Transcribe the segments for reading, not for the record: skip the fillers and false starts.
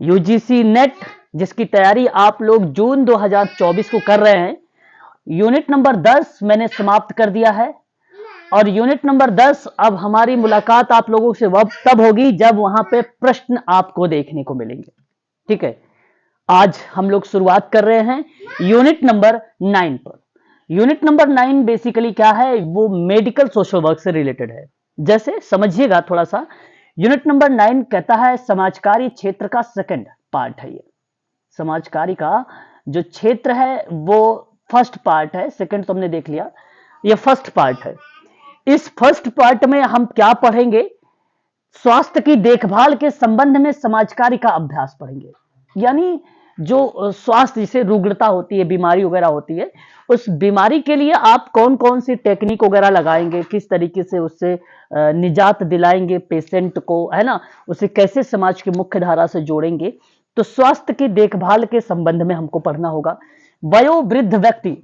UGC net जिसकी तैयारी आप लोग जून 2024 को कर रहे हैं, यूनिट नंबर 10 मैंने समाप्त कर दिया है और यूनिट नंबर 10 अब हमारी मुलाकात आप लोगों से तब होगी जब वहां पे प्रश्न आपको देखने को मिलेंगे। ठीक है, आज हम लोग शुरुआत कर रहे हैं यूनिट नंबर 9 पर। यूनिट नंबर 9 बेसिकली क्या है, वो मेडिकल सोशल वर्क से रिलेटेड है। जैसे समझिएगा थोड़ा सा, यूनिट नंबर 9 कहता है समाजकार्य क्षेत्र का सेकंड पार्ट है। ये समाजकार्य का जो क्षेत्र है वो फर्स्ट पार्ट है, सेकंड तो हमने देख लिया, ये फर्स्ट पार्ट है। इस फर्स्ट पार्ट में हम क्या पढ़ेंगे, स्वास्थ्य की देखभाल के संबंध में समाजकार्य का अभ्यास पढ़ेंगे। यानी जो स्वास्थ्य जिसे रुग्णता होती है, बीमारी वगैरह होती है, उस बीमारी के लिए आप कौन कौन सी टेक्निक वगैरह लगाएंगे, किस तरीके से उससे निजात दिलाएंगे पेशेंट को, है ना, उसे कैसे समाज की मुख्य धारा से जोड़ेंगे। तो स्वास्थ्य की देखभाल के संबंध में हमको पढ़ना होगा। वयोवृद्ध व्यक्ति,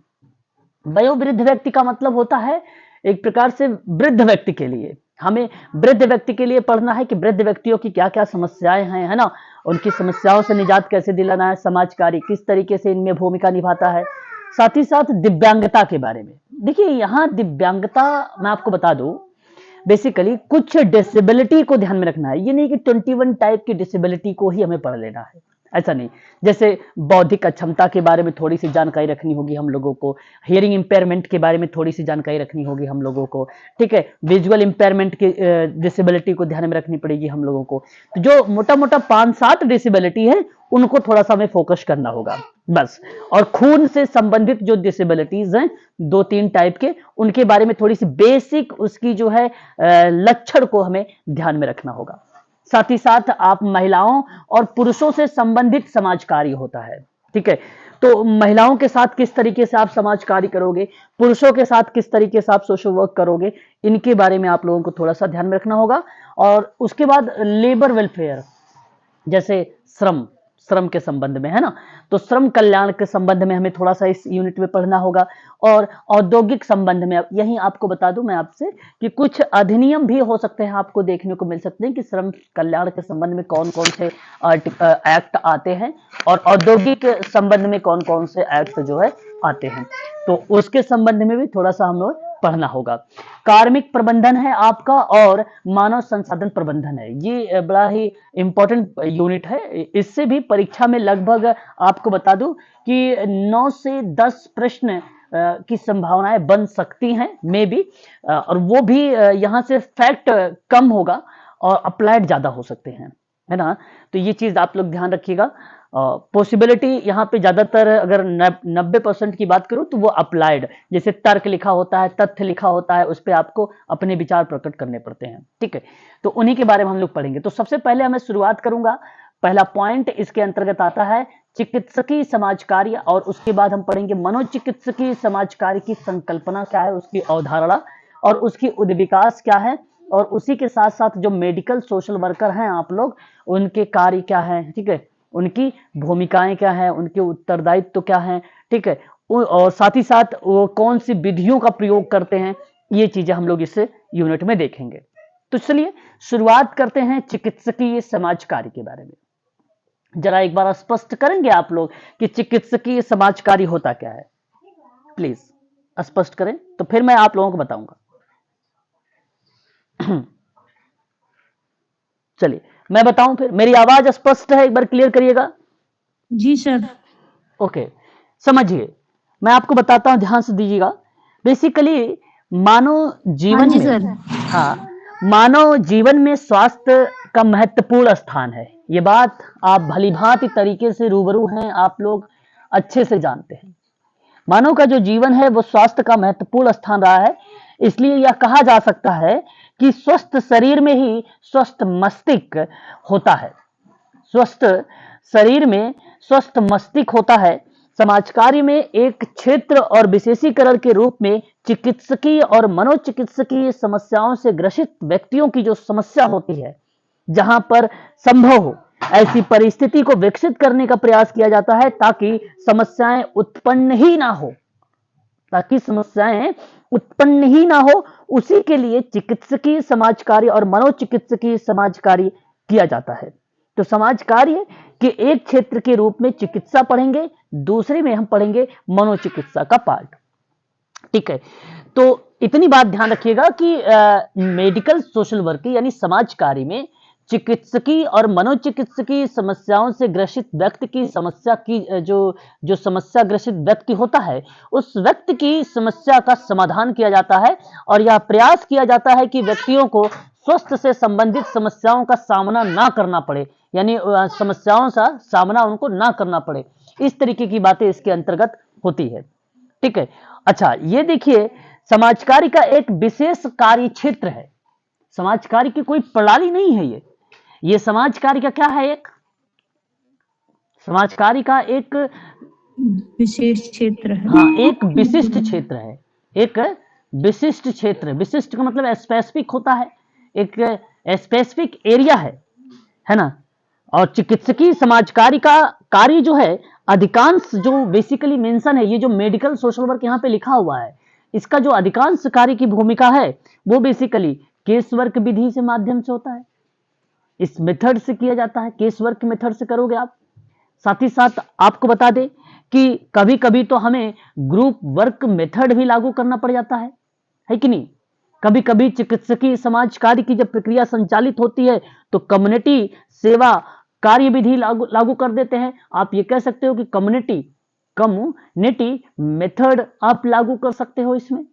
वयोवृद्ध व्यक्ति का मतलब होता है एक प्रकार से वृद्ध व्यक्ति के लिए, हमें वृद्ध व्यक्ति के लिए पढ़ना है कि वृद्ध व्यक्तियों की क्या क्या समस्याएं हैं, है ना, उनकी समस्याओं से निजात कैसे दिलाना है, समाजकार्य किस तरीके से इनमें भूमिका निभाता है। साथ ही साथ दिव्यांगता के बारे में। देखिए यहाँ दिव्यांगता मैं आपको बता दूं, बेसिकली कुछ डिसेबिलिटी को ध्यान में रखना है। ये नहीं कि 21 टाइप की डिसेबिलिटी को ही हमें पढ़ लेना है, ऐसा नहीं। जैसे बौद्धिक अक्षमता के बारे में थोड़ी सी जानकारी रखनी होगी हम लोगों को, हियरिंग इंपेयरमेंट के बारे में थोड़ी सी जानकारी रखनी होगी हम लोगों को, ठीक है, विजुअल इंपेयरमेंट की डिसेबिलिटी को ध्यान में रखनी पड़ेगी हम लोगों को। तो जो मोटा मोटा 5-7 डिसेबिलिटी है उनको थोड़ा सा हमें फोकस करना होगा बस। और खून से संबंधित जो डिसेबिलिटीज हैं 2-3 टाइप के, उनके बारे में थोड़ी सी बेसिक उसकी जो है लक्षण को हमें ध्यान में रखना होगा। साथ ही साथ आप महिलाओं और पुरुषों से संबंधित समाज कार्य होता है, ठीक है, तो महिलाओं के साथ किस तरीके से आप समाज कार्य करोगे, पुरुषों के साथ किस तरीके से आप सोशल वर्क करोगे, इनके बारे में आप लोगों को थोड़ा सा ध्यान में रखना होगा। और उसके बाद लेबर वेलफेयर, जैसे श्रम, श्रम के संबंध में, है ना, तो श्रम कल्याण के संबंध में हमें थोड़ा सा इस यूनिट में पढ़ना होगा। और औद्योगिक संबंध में यही आपको बता दूं मैं आपसे कि कुछ अधिनियम भी हो सकते हैं, आपको देखने को मिल सकते हैं कि श्रम कल्याण के संबंध में कौन कौन से एक्ट आते हैं और औद्योगिक संबंध में कौन कौन से एक्ट जो है आते हैं, तो उसके संबंध में भी थोड़ा सा हम लोग पढ़ना होगा। कार्मिक प्रबंधन है आपका और मानव संसाधन प्रबंधन है, ये बड़ा ही इंपॉर्टेंट यूनिट है। इससे भी परीक्षा में लगभग आपको बता दूं कि 9 से 10 प्रश्न की संभावनाएं बन सकती हैं मे बी, और वो भी यहाँ से फैक्ट कम होगा और अप्लाइड ज्यादा हो सकते हैं, है ना, तो ये चीज आप लोग ध्यान रखिएगा। पॉसिबिलिटी यहाँ पे ज्यादातर अगर 90% की बात करूं तो वो अप्लाइड, जैसे तर्क लिखा होता है, तथ्य लिखा होता है, उस पर आपको अपने विचार प्रकट करने पड़ते हैं, ठीक है, तो उन्हीं के बारे में हम लोग पढ़ेंगे। तो सबसे पहले मैं शुरुआत करूंगा, पहला पॉइंट इसके अंतर्गत आता है चिकित्सकीय समाज कार्य, और उसके बाद हम पढ़ेंगे मनोचिकित्सकीय समाज कार्य की संकल्पना क्या है, उसकी अवधारणा और उसकी उद्विकास क्या है, और उसी के साथ साथ जो मेडिकल सोशल वर्कर हैं आप लोग, उनके कार्य क्या है, ठीक है, उनकी भूमिकाएं क्या है, उनके उत्तरदायित्व तो क्या है, ठीक है, और साथ ही साथ वो कौन सी विधियों का प्रयोग करते हैं, ये चीजें हम लोग इस यूनिट में देखेंगे। तो चलिए शुरुआत करते हैं चिकित्सकीय समाज कार्य के बारे में। जरा एक बार स्पष्ट करेंगे आप लोग कि चिकित्सकीय समाज कार्य होता क्या है, प्लीज स्पष्ट करें, तो फिर मैं आप लोगों को बताऊंगा। चलिए मैं बताऊं, फिर मेरी आवाज स्पष्ट है, एक बार क्लियर करिएगा। जी सर। ओके, समझिए, मैं आपको बताता हूं, ध्यान से दीजिएगा। बेसिकली मानव जीवन में, हाँ, मानव जीवन में स्वास्थ्य का महत्वपूर्ण स्थान है। ये बात आप भलीभांति तरीके से रूबरू हैं, आप लोग अच्छे से जानते हैं। मानव का जो जीवन है वो स्वास्थ्य का महत्वपूर्ण स्थान रहा है, इसलिए यह कहा जा सकता है कि स्वस्थ शरीर में ही स्वस्थ मस्तिष्क होता है। स्वस्थ शरीर में स्वस्थ मस्तिष्क होता है। समाज कार्य में एक क्षेत्र और विशेषीकरण के रूप में चिकित्सकीय और मनोचिकित्सकीय समस्याओं से ग्रसित व्यक्तियों की जो समस्या होती है, जहां पर संभव हो ऐसी परिस्थिति को विकसित करने का प्रयास किया जाता है ताकि समस्याएं उत्पन्न ही ना हो, ताकि समस्याएं उत्पन्न ही ना हो, उसी के लिए चिकित्सकीय समाज कार्य और मनोचिकित्सकीय समाज कार्य किया जाता है। तो समाज कार्य कि एक क्षेत्र के रूप में चिकित्सा पढ़ेंगे, दूसरे में हम पढ़ेंगे मनोचिकित्सा का पार्ट। ठीक है, तो इतनी बात ध्यान रखिएगा कि मेडिकल सोशल वर्क यानी समाज कार्य में चिकित्सकीय और मनोचिकित्सकीय समस्याओं से ग्रसित व्यक्ति की समस्या की जो समस्या ग्रसित व्यक्ति होता है, उस व्यक्ति की समस्या का समाधान किया जाता है और यह प्रयास किया जाता है कि व्यक्तियों को स्वास्थ्य से संबंधित समस्याओं का सामना ना करना पड़े, यानी समस्याओं का सामना उनको ना करना पड़े। इस तरीके की बातें इसके अंतर्गत होती है। ठीक है, अच्छा ये देखिए, समाज कार्य का एक विशेष कार्य क्षेत्र है। समाज कार्य की कोई प्रणाली नहीं है ये समाज कार्य का क्या है, एक समाज कार्य का एक विशेष क्षेत्र है। हाँ, एक विशिष्ट क्षेत्र है, एक विशिष्ट क्षेत्र। विशिष्ट का मतलब स्पेसिफिक होता है, एक स्पेसिफिक एरिया है ना। और चिकित्सकीय समाज कार्य का कार्य जो है, अधिकांश जो बेसिकली मेंशन है, ये जो मेडिकल सोशल वर्क यहाँ पे लिखा हुआ है, इसका जो अधिकांश कार्य की भूमिका है वो बेसिकली केस वर्क विधि से माध्यम से होता है। इस मेथड से किया जाता है, केस वर्क मेथड से करोगे आप। साथ ही साथ आपको बता दें कि कभी कभी तो हमें ग्रुप वर्क मेथड भी लागू करना पड़ जाता है कि नहीं। कभी कभी चिकित्सकीय समाज कार्य की जब प्रक्रिया संचालित होती है तो कम्युनिटी सेवा कार्य विधि लागू कर देते हैं। आप ये कह सकते हो कि कम्युनिटी मेथड आप लागू कर सकते हो इसमें।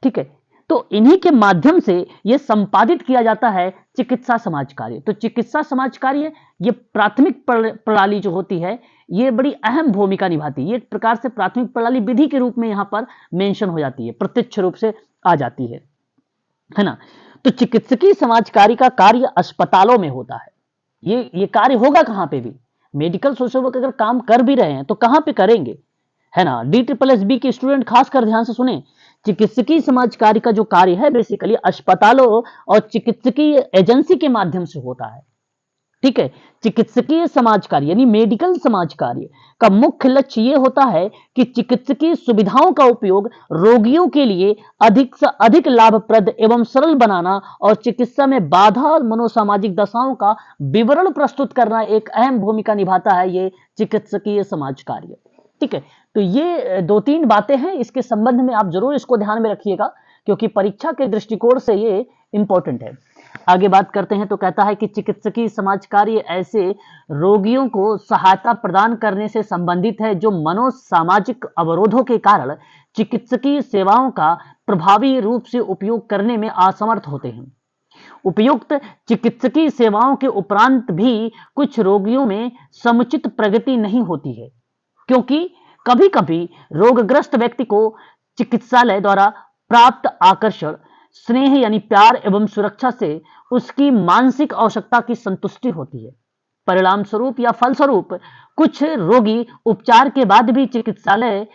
ठीक है, तो इन्हीं के माध्यम से यह संपादित किया जाता है चिकित्सा समाज कार्य। तो चिकित्सा समाज कार्य ये प्राथमिक प्रणाली जो होती है, ये बड़ी अहम भूमिका निभाती है। ये एक प्रकार से प्राथमिक प्रणाली विधि के रूप में यहां पर मेंशन हो जाती है, प्रत्यक्ष रूप से आ जाती है ना। तो चिकित्सकीय समाज कार्य का कार्य अस्पतालों में होता है। ये कार्य होगा कहां पे भी, मेडिकल सोशल वर्क अगर काम कर भी रहे हैं तो कहां पे करेंगे, है ना। DSSB के स्टूडेंट खासकर ध्यान से सुने, चिकित्सकीय समाज कार्य का जो कार्य है बेसिकली अस्पतालों और चिकित्सकीय एजेंसी के माध्यम से होता है। ठीक है, चिकित्सकीय समाज कार्य यानी मेडिकल समाज कार्य का मुख्य लक्ष्य यह होता है कि चिकित्सकीय सुविधाओं का उपयोग रोगियों के लिए अधिक से अधिक लाभप्रद एवं सरल बनाना और चिकित्सा में बाधा और मनोसामाजिक दशाओं का विवरण प्रस्तुत करना एक अहम भूमिका निभाता है ये चिकित्सकीय समाज कार्य। ठीक है, तो ये 2-3 बातें हैं, इसके संबंध में आप जरूर इसको ध्यान में रखिएगा क्योंकि परीक्षा के दृष्टिकोण से ये इंपॉर्टेंट है। आगे बात करते हैं तो कहता है कि चिकित्सकीय समाज कार्य ऐसे रोगियों को सहायता प्रदान करने से संबंधित है जो मनोसामाजिक अवरोधों के कारण चिकित्सकीय सेवाओं का प्रभावी रूप से उपयोग करने में असमर्थ होते हैं। उपयुक्त चिकित्सकीय सेवाओं के उपरांत भी कुछ रोगियों में समुचित प्रगति नहीं होती है, क्योंकि कभी कभी रोगग्रस्त व्यक्ति को चिकित्सालय द्वारा प्राप्त आकर्षण, स्नेह यानी प्यार एवं सुरक्षा से उसकी मानसिक आवश्यकता की संतुष्टि होती है। परिणाम स्वरूप या फलस्वरूप कुछ रोगी उपचार के बाद भी चिकित्सालय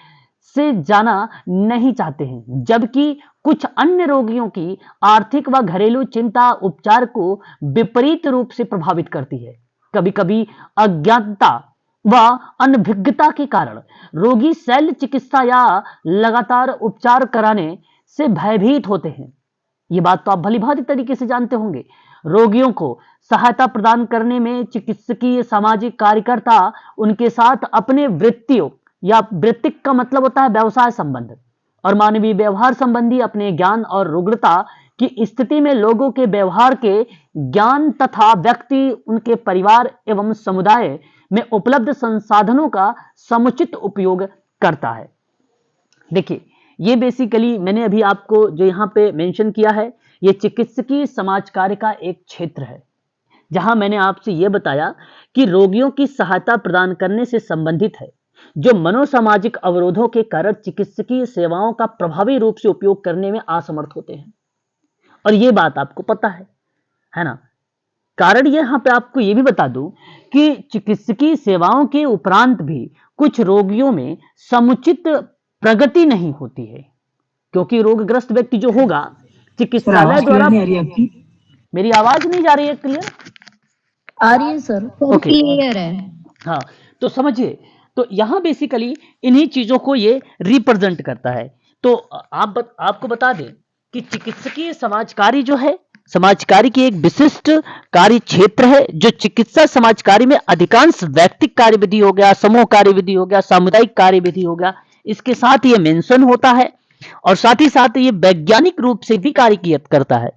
से जाना नहीं चाहते हैं, जबकि कुछ अन्य रोगियों की आर्थिक व घरेलू चिंता उपचार को विपरीत रूप से प्रभावित करती है। कभी कभी अज्ञानता व अनभिज्ञता के कारण रोगी शल्य चिकित्सा या लगातार उपचार कराने से भयभीत होते हैं। ये बात तो आप भलीभांति तरीके से जानते होंगे। रोगियों को सहायता प्रदान करने में चिकित्सकीय सामाजिक कार्यकर्ता उनके साथ अपने वृत्तियों या वृत्तिक का मतलब होता है व्यवसाय संबंध और मानवीय व्यवहार संबंधी अपने ज्ञान और रुग्णता की स्थिति में लोगों के व्यवहार के ज्ञान तथा व्यक्ति उनके परिवार एवं समुदाय में उपलब्ध संसाधनों का समुचित उपयोग करता है। देखिए, ये बेसिकली मैंने अभी आपको जो यहाँ पे मेंशन किया है, ये चिकित्सकीय समाज कार्य का एक क्षेत्र है जहां मैंने आपसे ये बताया कि रोगियों की सहायता प्रदान करने से संबंधित है जो मनोसामाजिक अवरोधों के कारण चिकित्सकीय सेवाओं का प्रभावी रूप से उपयोग करने में असमर्थ होते हैं। और ये बात आपको पता है ना। कारण यहां पे आपको ये भी बता दूं कि चिकित्सकीय सेवाओं के उपरांत भी कुछ रोगियों में समुचित प्रगति नहीं होती है, क्योंकि रोगग्रस्त व्यक्ति जो होगा चिकित्सालय द्वारा। मेरी आवाज नहीं जा रही है क्लियर? आ रही है सर, क्लियर है। हाँ, तो समझिए, तो यहां बेसिकली इन्हीं चीजों को ये रिप्रेजेंट करता है। तो आपको बता दें कि चिकित्सकीय समाज कार्य जो है समाज कार्य की एक विशिष्ट कार्य क्षेत्र है जो चिकित्सा समाज कार्य में अधिकांश व्यक्तिक कार्यविधि हो गया, समूह कार्यविधि हो गया, सामुदायिक कार्यविधि हो गया, इसके साथ ये मेंशन होता है और साथ ही साथ ये वैज्ञानिक रूप से भी कार्य किया करता है,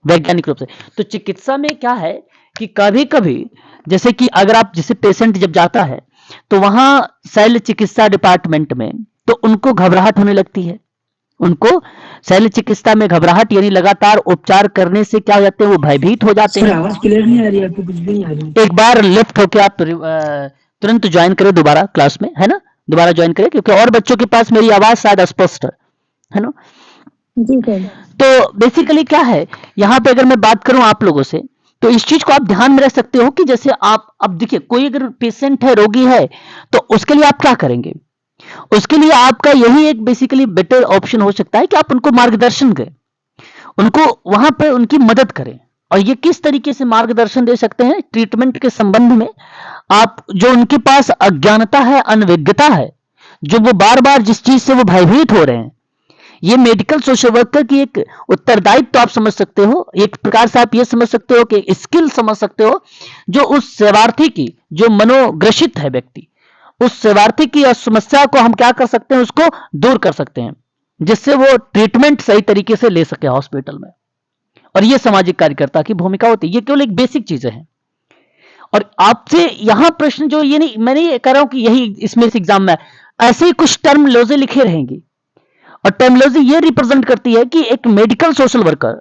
वैज्ञानिक रूप से। तो चिकित्सा में क्या है कि कभी कभी जैसे कि अगर आप जैसे पेशेंट जब जाता है तो वहां शल्य चिकित्सा डिपार्टमेंट में तो उनको घबराहट होने लगती है, उनको शल्य चिकित्सा में घबराहट यानी लगातार उपचार करने से क्या हो जाते हैं, वो भयभीत हो जाते हैं। आवाज क्लियर नहीं आ रही, आपको कुछ भी नहीं आ रही। एक बार लेफ्ट होके आप तुरंत ज्वाइन करें दोबारा क्लास में, है ना, दोबारा ज्वाइन करें क्योंकि और बच्चों के पास मेरी आवाज शायद स्पष्ट है ना। जी सर। तो बेसिकली क्या है, यहाँ पे अगर मैं बात करूं आप लोगों से तो इस चीज को आप ध्यान में रख सकते हो कि जैसे आप अब देखिए कोई अगर पेशेंट है, रोगी है, तो उसके लिए आप क्या करेंगे, उसके लिए आपका यही एक बेसिकली बेटर ऑप्शन हो सकता है कि आप उनको मार्गदर्शन करें, उनको वहां पे उनकी मदद करें। और ये किस तरीके से मार्गदर्शन दे सकते हैं ट्रीटमेंट के संबंध में, आप जो उनके पास अज्ञानता है, अनभिज्ञता है, जो वो बार बार जिस चीज से वो भयभीत हो रहे हैं, ये मेडिकल सोशल वर्कर की एक उत्तरदायित्व तो आप समझ सकते हो, एक प्रकार से आप ये समझ सकते हो कि स्किल समझ सकते हो, जो उस सेवार्थी की जो मनोग्रसित है व्यक्ति, उस सेवार्थी की समस्या को हम क्या कर सकते हैं, उसको दूर कर सकते हैं जिससे वो ट्रीटमेंट सही तरीके से ले सके हॉस्पिटल में। और ये सामाजिक कार्यकर्ता की भूमिका होती है। ये केवल एक बेसिक चीजें हैं। और आपसे यहां प्रश्न जो ये नहीं, मैं नहीं कह रहा हूं कि यही इसमें इस एग्जाम में ऐसे ही कुछ टर्मिनोलॉजी लिखे रहेंगी और टर्मिनोलॉजी ये रिप्रेजेंट करती है कि एक मेडिकल सोशल वर्कर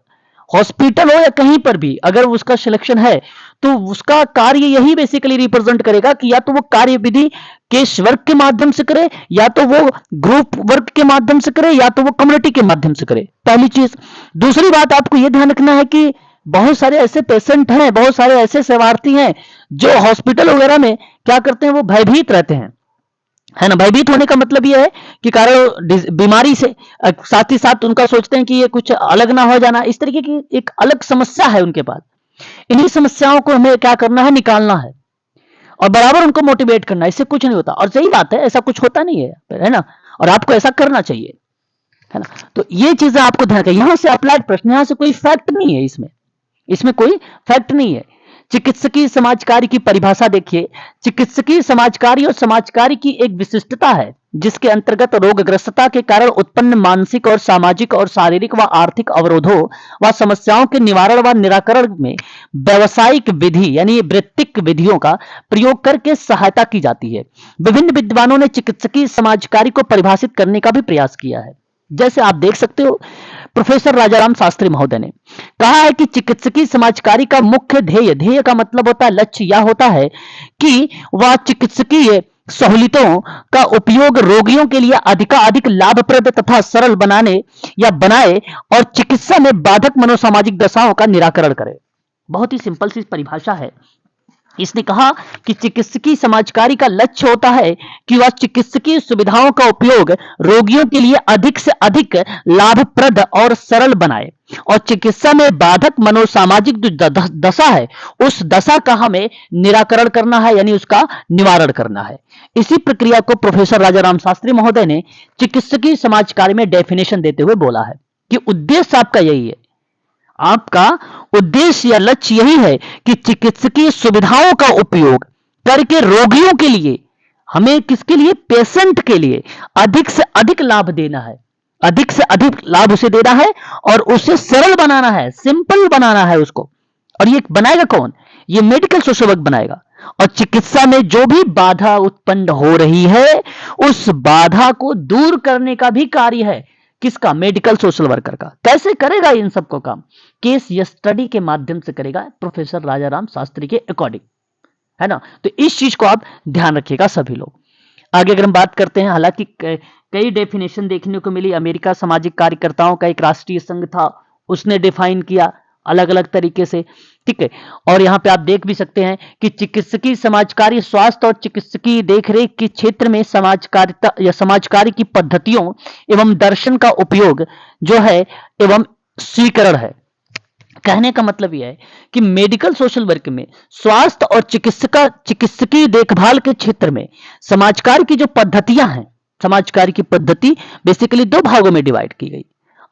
हॉस्पिटल हो या कहीं पर भी अगर उसका सिलेक्शन है तो उसका कार्य यही बेसिकली रिप्रेजेंट करेगा कि या तो वो कार्य विधि केस वर्क के माध्यम से करे, या तो वो ग्रुप वर्क के माध्यम से करे, या तो वो कम्युनिटी के माध्यम से करे, पहली चीज। दूसरी बात आपको यह ध्यान रखना है कि बहुत सारे ऐसे पेशेंट हैं, बहुत सारे ऐसे सेवार्थी हैं जो हॉस्पिटल वगैरह में क्या करते हैं, वो भयभीत रहते हैं, है ना। भयभीत होने का मतलब यह है कि कारण बीमारी से साथ ही साथ उनका सोचते हैं कि ये कुछ अलग ना हो जाना, इस तरीके की एक अलग समस्या है उनके पास। इन्हीं समस्याओं को हमें क्या करना है, निकालना है और बराबर उनको मोटिवेट करना है, इससे कुछ नहीं होता। और सही बात है, ऐसा कुछ होता नहीं है ना, और आपको ऐसा करना चाहिए, है ना। तो ये चीजें आपको ध्यान रखें। यहां से अप्लाइड प्रश्न, यहां से कोई फैक्ट नहीं है, इसमें कोई फैक्ट नहीं है। चिकित्सकीय समाज कार्य की परिभाषा देखिए। चिकित्सकीय समाज कार्य और समाज कार्य की एक विशिष्टता है जिसके अंतर्गत रोगग्रस्तता के कारण उत्पन्न मानसिक और सामाजिक और शारीरिक व आर्थिक अवरोधों व समस्याओं के निवारण व निराकरण में व्यावसायिक विधि यानी वृत्तिक विधियों का प्रयोग करके सहायता की जाती है। विभिन्न विद्वानों ने चिकित्सकीय समाज कार्य को परिभाषित करने का भी प्रयास किया है। जैसे आप देख सकते हो, प्रोफेसर राजाराम शास्त्री महोदय ने कहा है कि चिकित्सकीय समाज कार्य का मुख्य ध्येय का मतलब होता है, लक्ष्य यह होता है कि वह चिकित्सकीय सहूलियतों का उपयोग रोगियों के लिए अधिकाधिक लाभप्रद तथा सरल बनाए और चिकित्सा में बाधक मनोसामाजिक दशाओं का निराकरण करे। बहुत ही सिंपल सी परिभाषा है। इसने कहा कि चिकित्सकीय समाज कार्य का लक्ष्य होता है कि वह चिकित्सकीय सुविधाओं का उपयोग रोगियों के लिए अधिक से अधिक लाभप्रद और सरल बनाए और चिकित्सा में बाधक मनोसामाजिक जो दशा है उस दशा का हमें निराकरण करना है, यानी उसका निवारण करना है। इसी प्रक्रिया को प्रोफेसर राजाराम शास्त्री महोदय ने चिकित्सकीय समाज कार्य में डेफिनेशन देते हुए बोला है कि उद्देश्य आपका यही है, आपका उद्देश्य या लक्ष्य यही है कि चिकित्सकीय सुविधाओं का उपयोग करके रोगियों के लिए, हमें किसके लिए, पेशेंट के लिए अधिक से अधिक लाभ देना है, अधिक से अधिक लाभ उसे देना है और उसे सरल बनाना है, सिंपल बनाना है उसको। और ये बनाएगा कौन, ये मेडिकल सोशल वर्क बनाएगा। और चिकित्सा में जो भी बाधा उत्पन्न हो रही है उस बाधा को दूर करने का भी कार्य है किसका, मेडिकल सोशल वर्कर का। कैसे करेगा इन सबको काम, केस स्टडी के माध्यम से करेगा प्रोफेसर राजाराम शास्त्री के अकॉर्डिंग, है ना। तो इस चीज को आप ध्यान रखिएगा सभी लोग। आगे अगर हम बात करते हैं, हालांकि कई डेफिनेशन देखने को मिली। अमेरिका सामाजिक कार्यकर्ताओं का एक राष्ट्रीय संघ था, उसने डिफाइन किया अलग अलग तरीके से, ठीक है। और यहां पे आप देख भी सकते हैं कि चिकित्सकीय समाज कार्य स्वास्थ्य और चिकित्सकीय देखरेख के क्षेत्र में समाजकारिता या समाज कार्य की पद्धतियों एवं दर्शन का उपयोग जो है एवं स्वीकरण है। कहने का मतलब यह है कि मेडिकल सोशल वर्क में स्वास्थ्य और चिकित्सकीय देखभाल के क्षेत्र में समाज कार्य की जो पद्धतियां हैं, समाज कार्य की पद्धति बेसिकली दो भागों में डिवाइड की गई।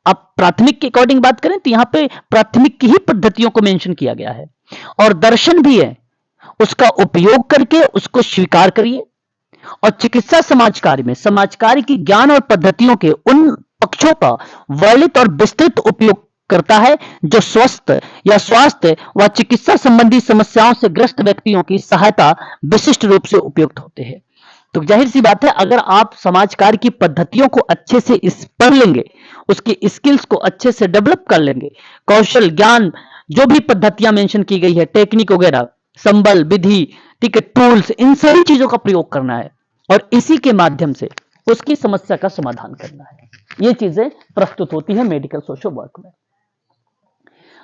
आप प्राथमिक के अकॉर्डिंग बात करें तो यहां पे प्राथमिक की ही पद्धतियों को मेंशन किया गया है, और दर्शन भी है, उसका उपयोग करके उसको स्वीकार करिए। और चिकित्सा समाज कार्य में समाज कार्य की ज्ञान और पद्धतियों के उन पक्षों का वर्णित और विस्तृत उपयोग करता है जो स्वस्थ या स्वास्थ्य व चिकित्सा संबंधी समस्याओं से ग्रस्त व्यक्तियों की सहायता विशिष्ट रूप से उपयुक्त होते हैं। तो जाहिर सी बात है, अगर आप समाज कार्य की पद्धतियों को अच्छे से पढ़ लेंगे, उसकी स्किल्स को अच्छे से डेवलप कर लेंगे, कौशल ज्ञान जो भी पद्धतियां मेंशन की गई है, टेक्निक वगैरह, संबल विधि, ठीक है, टूल्स, इन सारी चीजों का प्रयोग करना है और इसी के माध्यम से उसकी समस्या का समाधान करना है। ये चीजें प्रस्तुत होती है मेडिकल सोशल वर्क में।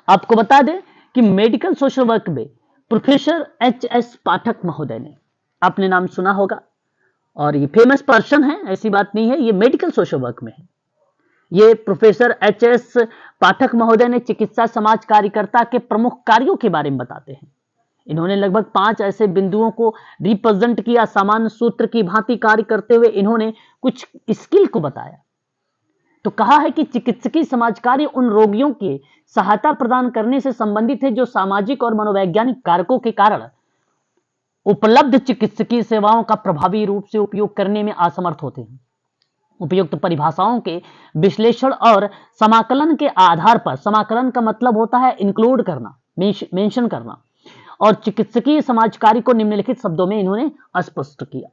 आपको बता दें कि मेडिकल सोशल वर्क में प्रोफेसर एच.एस. पाठक महोदय ने, आपने नाम सुना होगा, और ये फेमस पर्सन है, ऐसी बात नहीं है, ये मेडिकल सोशल वर्क में है। ये प्रोफेसर एच.एस. पाठक महोदय ने चिकित्सा समाज कार्यकर्ता के प्रमुख कार्यों के बारे में बताते हैं। इन्होंने लगभग 5 ऐसे बिंदुओं को रिप्रेजेंट किया। सामान्य सूत्र की भांति कार्य करते हुए इन्होंने कुछ स्किल को बताया। तो कहा है कि चिकित्सकीय समाज कार्य उन रोगियों की सहायता प्रदान करने से संबंधित है जो सामाजिक और मनोवैज्ञानिक कारकों के कारण उपलब्ध चिकित्सकीय सेवाओं का प्रभावी रूप से उपयोग करने में असमर्थ होते हैं। उपयुक्त परिभाषाओं के विश्लेषण और समाकलन के आधार पर, समाकलन का मतलब होता है इंक्लूड करना, मेंशन करना, और चिकित्सकीय समाज कार्य को निम्नलिखित शब्दों में इन्होंने स्पष्ट किया।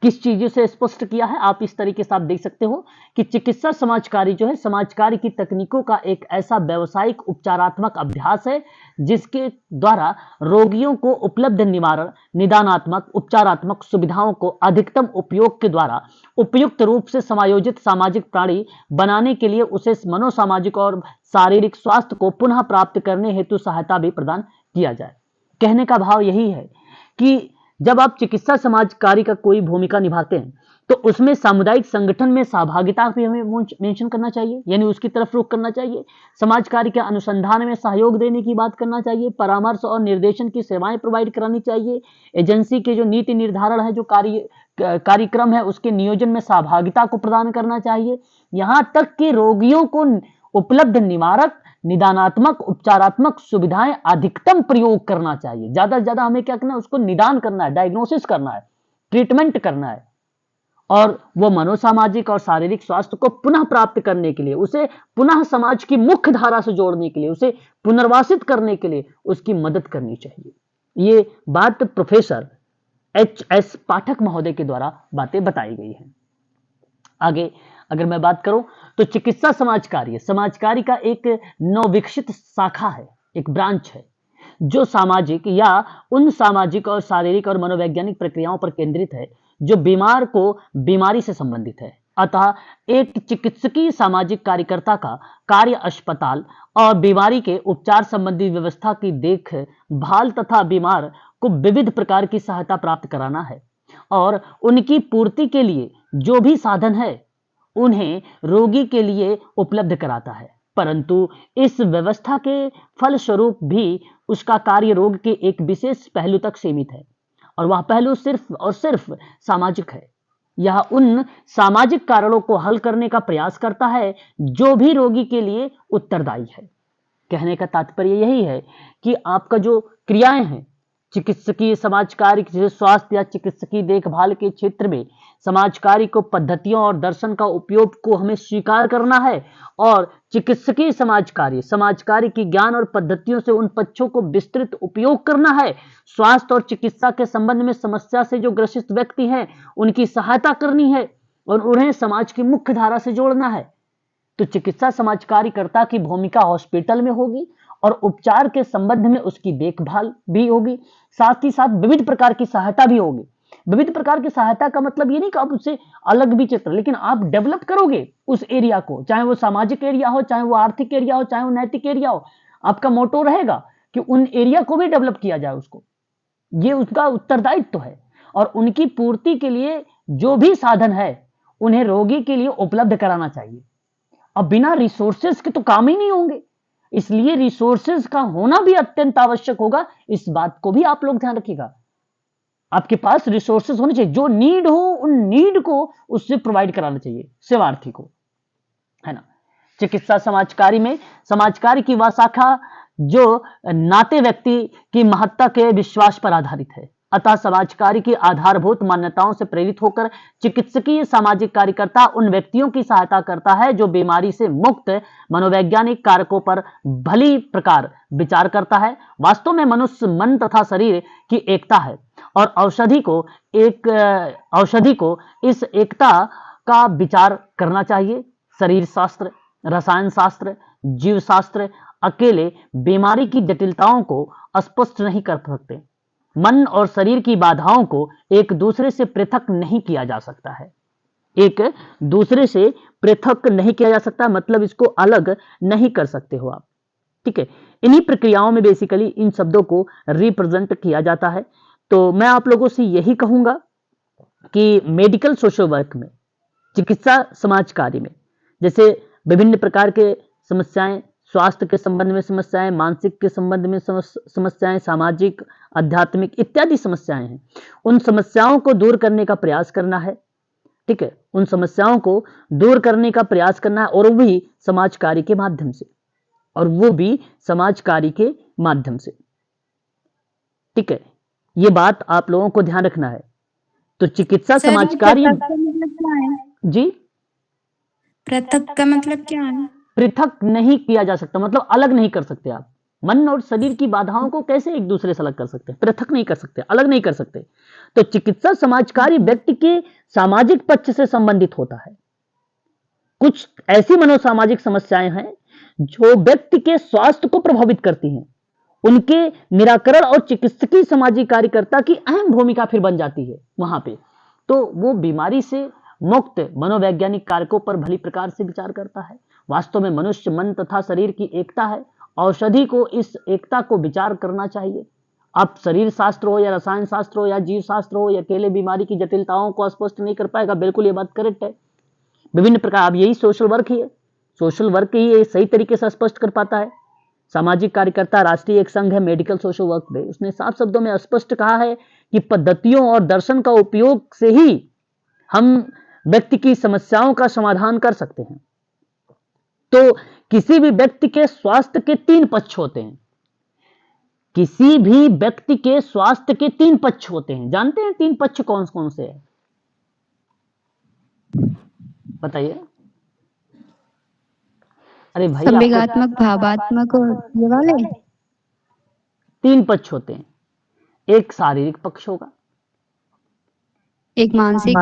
किस चीजों से स्पष्ट किया है, आप इस तरीके से आप देख सकते हो कि चिकित्सा समाज कार्य जो है, समाज कार्य की तकनीकों का एक ऐसा व्यावसायिक उपचारात्मक अभ्यास है जिसके द्वारा रोगियों को उपलब्ध निवारण, निदानात्मक, उपचारात्मक सुविधाओं को अधिकतम उपयोग के द्वारा उपयुक्त रूप से समायोजित सामाजिक प्राणी बनाने के लिए उसे मनोसामाजिक और शारीरिक स्वास्थ्य को पुनः प्राप्त करने हेतु सहायता भी प्रदान किया जाए। कहने का भाव यही है कि जब आप चिकित्सा समाज कार्य का कोई भूमिका निभाते हैं तो उसमें सामुदायिक संगठन में सहभागिता भी हमें मेंशन करना चाहिए, यानी उसकी तरफ रुख करना चाहिए। समाज कार्य के अनुसंधान में सहयोग देने की बात करना चाहिए। परामर्श और निर्देशन की सेवाएं प्रोवाइड करानी चाहिए। एजेंसी के जो नीति निर्धारण है, जो कार्यक्रम है, उसके नियोजन में सहभागिता को प्रदान करना चाहिए। यहां तक कि रोगियों को उपलब्ध निवारक, निदानात्मक, उपचारात्मक सुविधाएं अधिकतम प्रयोग करना चाहिए। ज्यादा से ज्यादा हमें क्या करना है, उसको निदान करना है, डायग्नोसिस करना है, ट्रीटमेंट करना है, और वो मनोसामाजिक और शारीरिक स्वास्थ्य को पुनः प्राप्त करने के लिए, उसे पुनः समाज की मुख्य धारा से जोड़ने के लिए, उसे पुनर्वासित करने के लिए उसकी मदद करनी चाहिए। ये बात प्रोफेसर एच.एस. पाठक महोदय के द्वारा बातें बताई गई हैं। आगे अगर मैं बात करूं तो चिकित्सा समाज कार्य का एक नवविकसित शाखा है, एक ब्रांच है जो सामाजिक या उन सामाजिक और शारीरिक और मनोवैज्ञानिक प्रक्रियाओं पर केंद्रित है जो बीमार को बीमारी से संबंधित है। अतः एक चिकित्सकीय सामाजिक कार्यकर्ता का कार्य अस्पताल और बीमारी के उपचार संबंधी व्यवस्था की देखभाल तथा बीमार को विविध प्रकार की सहायता प्राप्त कराना है और उनकी पूर्ति के लिए जो भी साधन है उन्हें रोगी के लिए उपलब्ध कराता है। परंतु इस व्यवस्था के फलस्वरूप भी उसका कार्य रोग के एक विशेष पहलू तक सीमित है और वह पहलू सिर्फ और सिर्फ सामाजिक है। यह उन सामाजिक कारणों को हल करने का प्रयास करता है जो भी रोगी के लिए उत्तरदायी है। कहने का तात्पर्य यही है कि आपका जो क्रियाएं हैं चिकित्सकीय समाज कार्य, जैसे स्वास्थ्य या चिकित्सकीय देखभाल के क्षेत्र में समाज कार्य को पद्धतियों और दर्शन का उपयोग को हमें स्वीकार करना है और चिकित्सकीय समाज कार्य की ज्ञान और पद्धतियों से उन पक्षों को विस्तृत उपयोग करना है। स्वास्थ्य और चिकित्सा के संबंध में समस्या से जो ग्रसित व्यक्ति हैं उनकी सहायता करनी है और उन्हें समाज की मुख्य धारा से जोड़ना है। तो चिकित्सा समाज कार्यकर्ता की भूमिका हॉस्पिटल में होगी और उपचार के संबंध में उसकी देखभाल भी होगी, साथ ही साथ विविध प्रकार की सहायता भी होगी। विविध प्रकार की सहायता का मतलब ये नहीं कि आप उससे अलग भी चित्र, लेकिन आप डेवलप करोगे उस एरिया को, चाहे वो सामाजिक एरिया हो, चाहे वो आर्थिक एरिया हो, चाहे वो नैतिक एरिया हो। आपका मोटो रहेगा कि उन एरिया को भी डेवलप किया जाए, उसको, ये उसका उत्तरदायित्व है और उनकी पूर्ति के लिए जो भी साधन है उन्हें रोगी के लिए उपलब्ध कराना चाहिए। अब बिना रिसोर्सेज के तो काम ही नहीं होंगे, इसलिए रिसोर्सेज का होना भी अत्यंत आवश्यक होगा। इस बात को भी आप लोग ध्यान रखिएगा, आपके पास रिसोर्सेज होने चाहिए, जो नीड हो उन नीड को उससे प्रोवाइड कराना चाहिए सेवार्थी को, है ना। चिकित्सा समाजकारी में समाजकारी की वह शाखा जो नाते व्यक्ति की महत्ता के विश्वास पर आधारित है। अतः समाजकारी की आधारभूत मान्यताओं से प्रेरित होकर चिकित्सकीय सामाजिक कार्यकर्ता उन व्यक्तियों की सहायता करता है जो बीमारी से मुक्त मनोवैज्ञानिक कारकों पर भली प्रकार विचार करता है। वास्तव में मनुष्य मन तथा शरीर की एकता है और औषधि को इस एकता का विचार करना चाहिए। शरीर शास्त्र, रसायन शास्त्र, जीव शास्त्र अकेले बीमारी की जटिलताओं को स्पष्ट नहीं कर सकते। मन और शरीर की बाधाओं को एक दूसरे से पृथक नहीं किया जा सकता है। एक दूसरे से पृथक नहीं किया जा सकता मतलब इसको अलग नहीं कर सकते हो आप, ठीक है। इन्हीं प्रक्रियाओं में बेसिकली इन शब्दों को रिप्रेजेंट किया जाता है। तो मैं आप लोगों से यही कहूंगा कि मेडिकल सोशल वर्क में, चिकित्सा समाज कार्य में, जैसे विभिन्न प्रकार के समस्याएं, स्वास्थ्य के संबंध में समस्याएं, मानसिक के संबंध में समस्याएं, सामाजिक, आध्यात्मिक इत्यादि समस्याएं हैं। उन समस्याओं को दूर करने का प्रयास करना है, ठीक है। उन समस्याओं को दूर करने का प्रयास करना है और वो भी समाज कार्य के माध्यम से, ठीक है। ये बात आप लोगों को ध्यान रखना है। तो चिकित्सा समाज कार्य मतलब क्या है? जी, पृथक का मतलब क्या है? पृथक नहीं किया जा सकता मतलब अलग नहीं कर सकते आप। मन और शरीर की बाधाओं को कैसे एक दूसरे से अलग कर सकते हैं? पृथक नहीं कर सकते, अलग नहीं कर सकते। तो चिकित्सा समाज कार्य व्यक्ति के सामाजिक पक्ष से संबंधित होता है। कुछ ऐसी मनोसामाजिक समस्याएं हैं जो व्यक्ति के स्वास्थ्य को प्रभावित करती हैं। उनके निराकरण और चिकित्सकीय सामाजिक कार्यकर्ता की अहम भूमिका फिर बन जाती है वहां पे। तो वो बीमारी से मुक्त मनोवैज्ञानिक कारकों पर भली प्रकार से विचार करता है। वास्तव में मनुष्य मन तथा शरीर की एकता है। औषधि को इस एकता को विचार करना चाहिए। अब शरीर शास्त्र हो या रसायन शास्त्र हो या जीव शास्त्र हो, या अकेले बीमारी की जटिलताओं को स्पष्ट नहीं कर पाएगा। बिल्कुल ये बात करेक्ट है। विभिन्न प्रकार, अब यही सोशल वर्क ही है। सोशल वर्क ही ये सही तरीके से स्पष्ट कर पाता है। सामाजिक कार्यकर्ता राष्ट्रीय एक संघ है मेडिकल सोशल वर्क में, उसने साफ शब्दों में स्पष्ट कहा है कि पद्धतियों और दर्शन का उपयोग से ही हम व्यक्ति की समस्याओं का समाधान कर सकते हैं। तो किसी भी व्यक्ति के स्वास्थ्य के 3 पक्ष होते हैं। किसी भी व्यक्ति के स्वास्थ्य के 3 पक्ष होते हैं। जानते हैं 3 पक्ष कौन कौन से हैं? बताइए। अरे भाई, संवेगात्मक, भावात्मक और ये वाले 3 पक्ष होते हैं। एक शारीरिक पक्ष होगा, एक मानसिक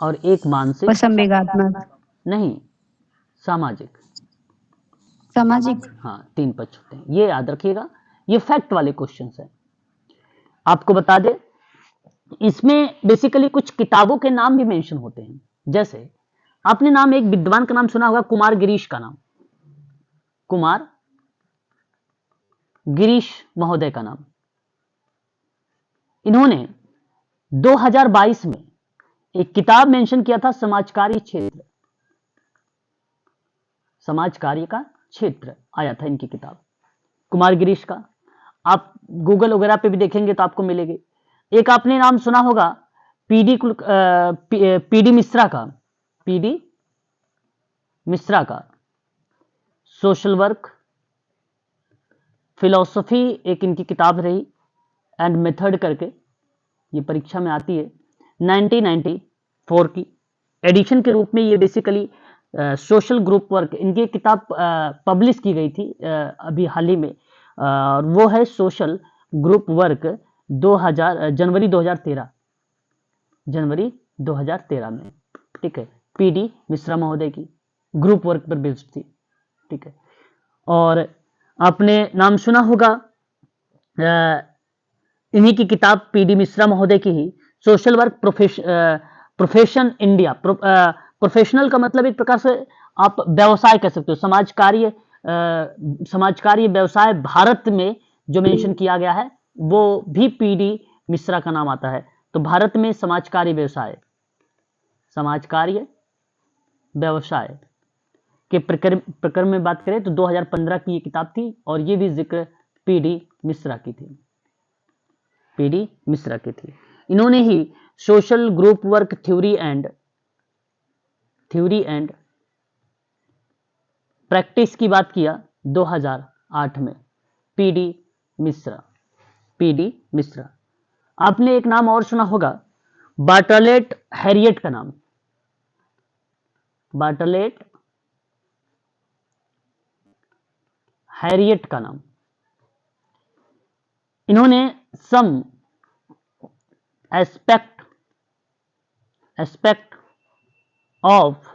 और एक मानसिक, और संवेगात्मक नहीं, सामाजिक। हाँ, 3 पक्ष होते हैं। ये याद रखिएगा, ये फैक्ट वाले क्वेश्चंस हैं। आपको बता दें, इसमें बेसिकली कुछ किताबों के नाम भी मेंशन होते हैं। जैसे आपने नाम एक विद्वान का नाम सुना होगा, कुमार गिरीश का नाम, कुमार गिरीश महोदय का नाम। इन्होंने 2022 में एक किताब मेंशन किया था, समाज कार्य क्षेत्र। समाज कार्य का क्षेत्र आया था इनकी किताब, कुमार गिरीश का। आप गूगल वगैरह पे भी देखेंगे तो आपको मिलेगी। एक आपने नाम सुना होगा पीडी मिश्रा का सोशल वर्क फिलॉसफी, एक इनकी किताब रही, एंड मेथड करके, ये परीक्षा में आती है। 1994 की एडिशन के रूप में ये बेसिकली सोशल ग्रुप वर्क, इनकी किताब पब्लिश की गई थी अभी हाल ही में। वो है सोशल ग्रुप वर्क जनवरी 2013 में, ठीक है। पीडी मिश्रा महोदय की ग्रुप वर्क पर बेस्ड थी, ठीक है। और आपने नाम सुना होगा इन्हीं की किताब पीडी मिश्रा महोदय की ही, social work profession India. Professional का मतलब एक प्रकार से आप व्यवसाय कह सकते हो। समाज कार्य व्यवसाय भारत में जो मेंशन किया गया है वो भी पीडी मिश्रा का नाम आता है। तो भारत में समाज कार्य व्यवसाय के प्रकरण में बात करें तो 2015 की ये किताब थी, और ये भी जिक्र पीडी मिश्रा की थी। इन्होंने ही social group work theory and practice की बात किया 2008 में, पीडी मिश्रा। आपने एक नाम और सुना होगा, बार्टलेट हैरियट का नाम, बार्टलेट हैरियट का नाम। इन्होंने सम एस्पेक्ट ऑफ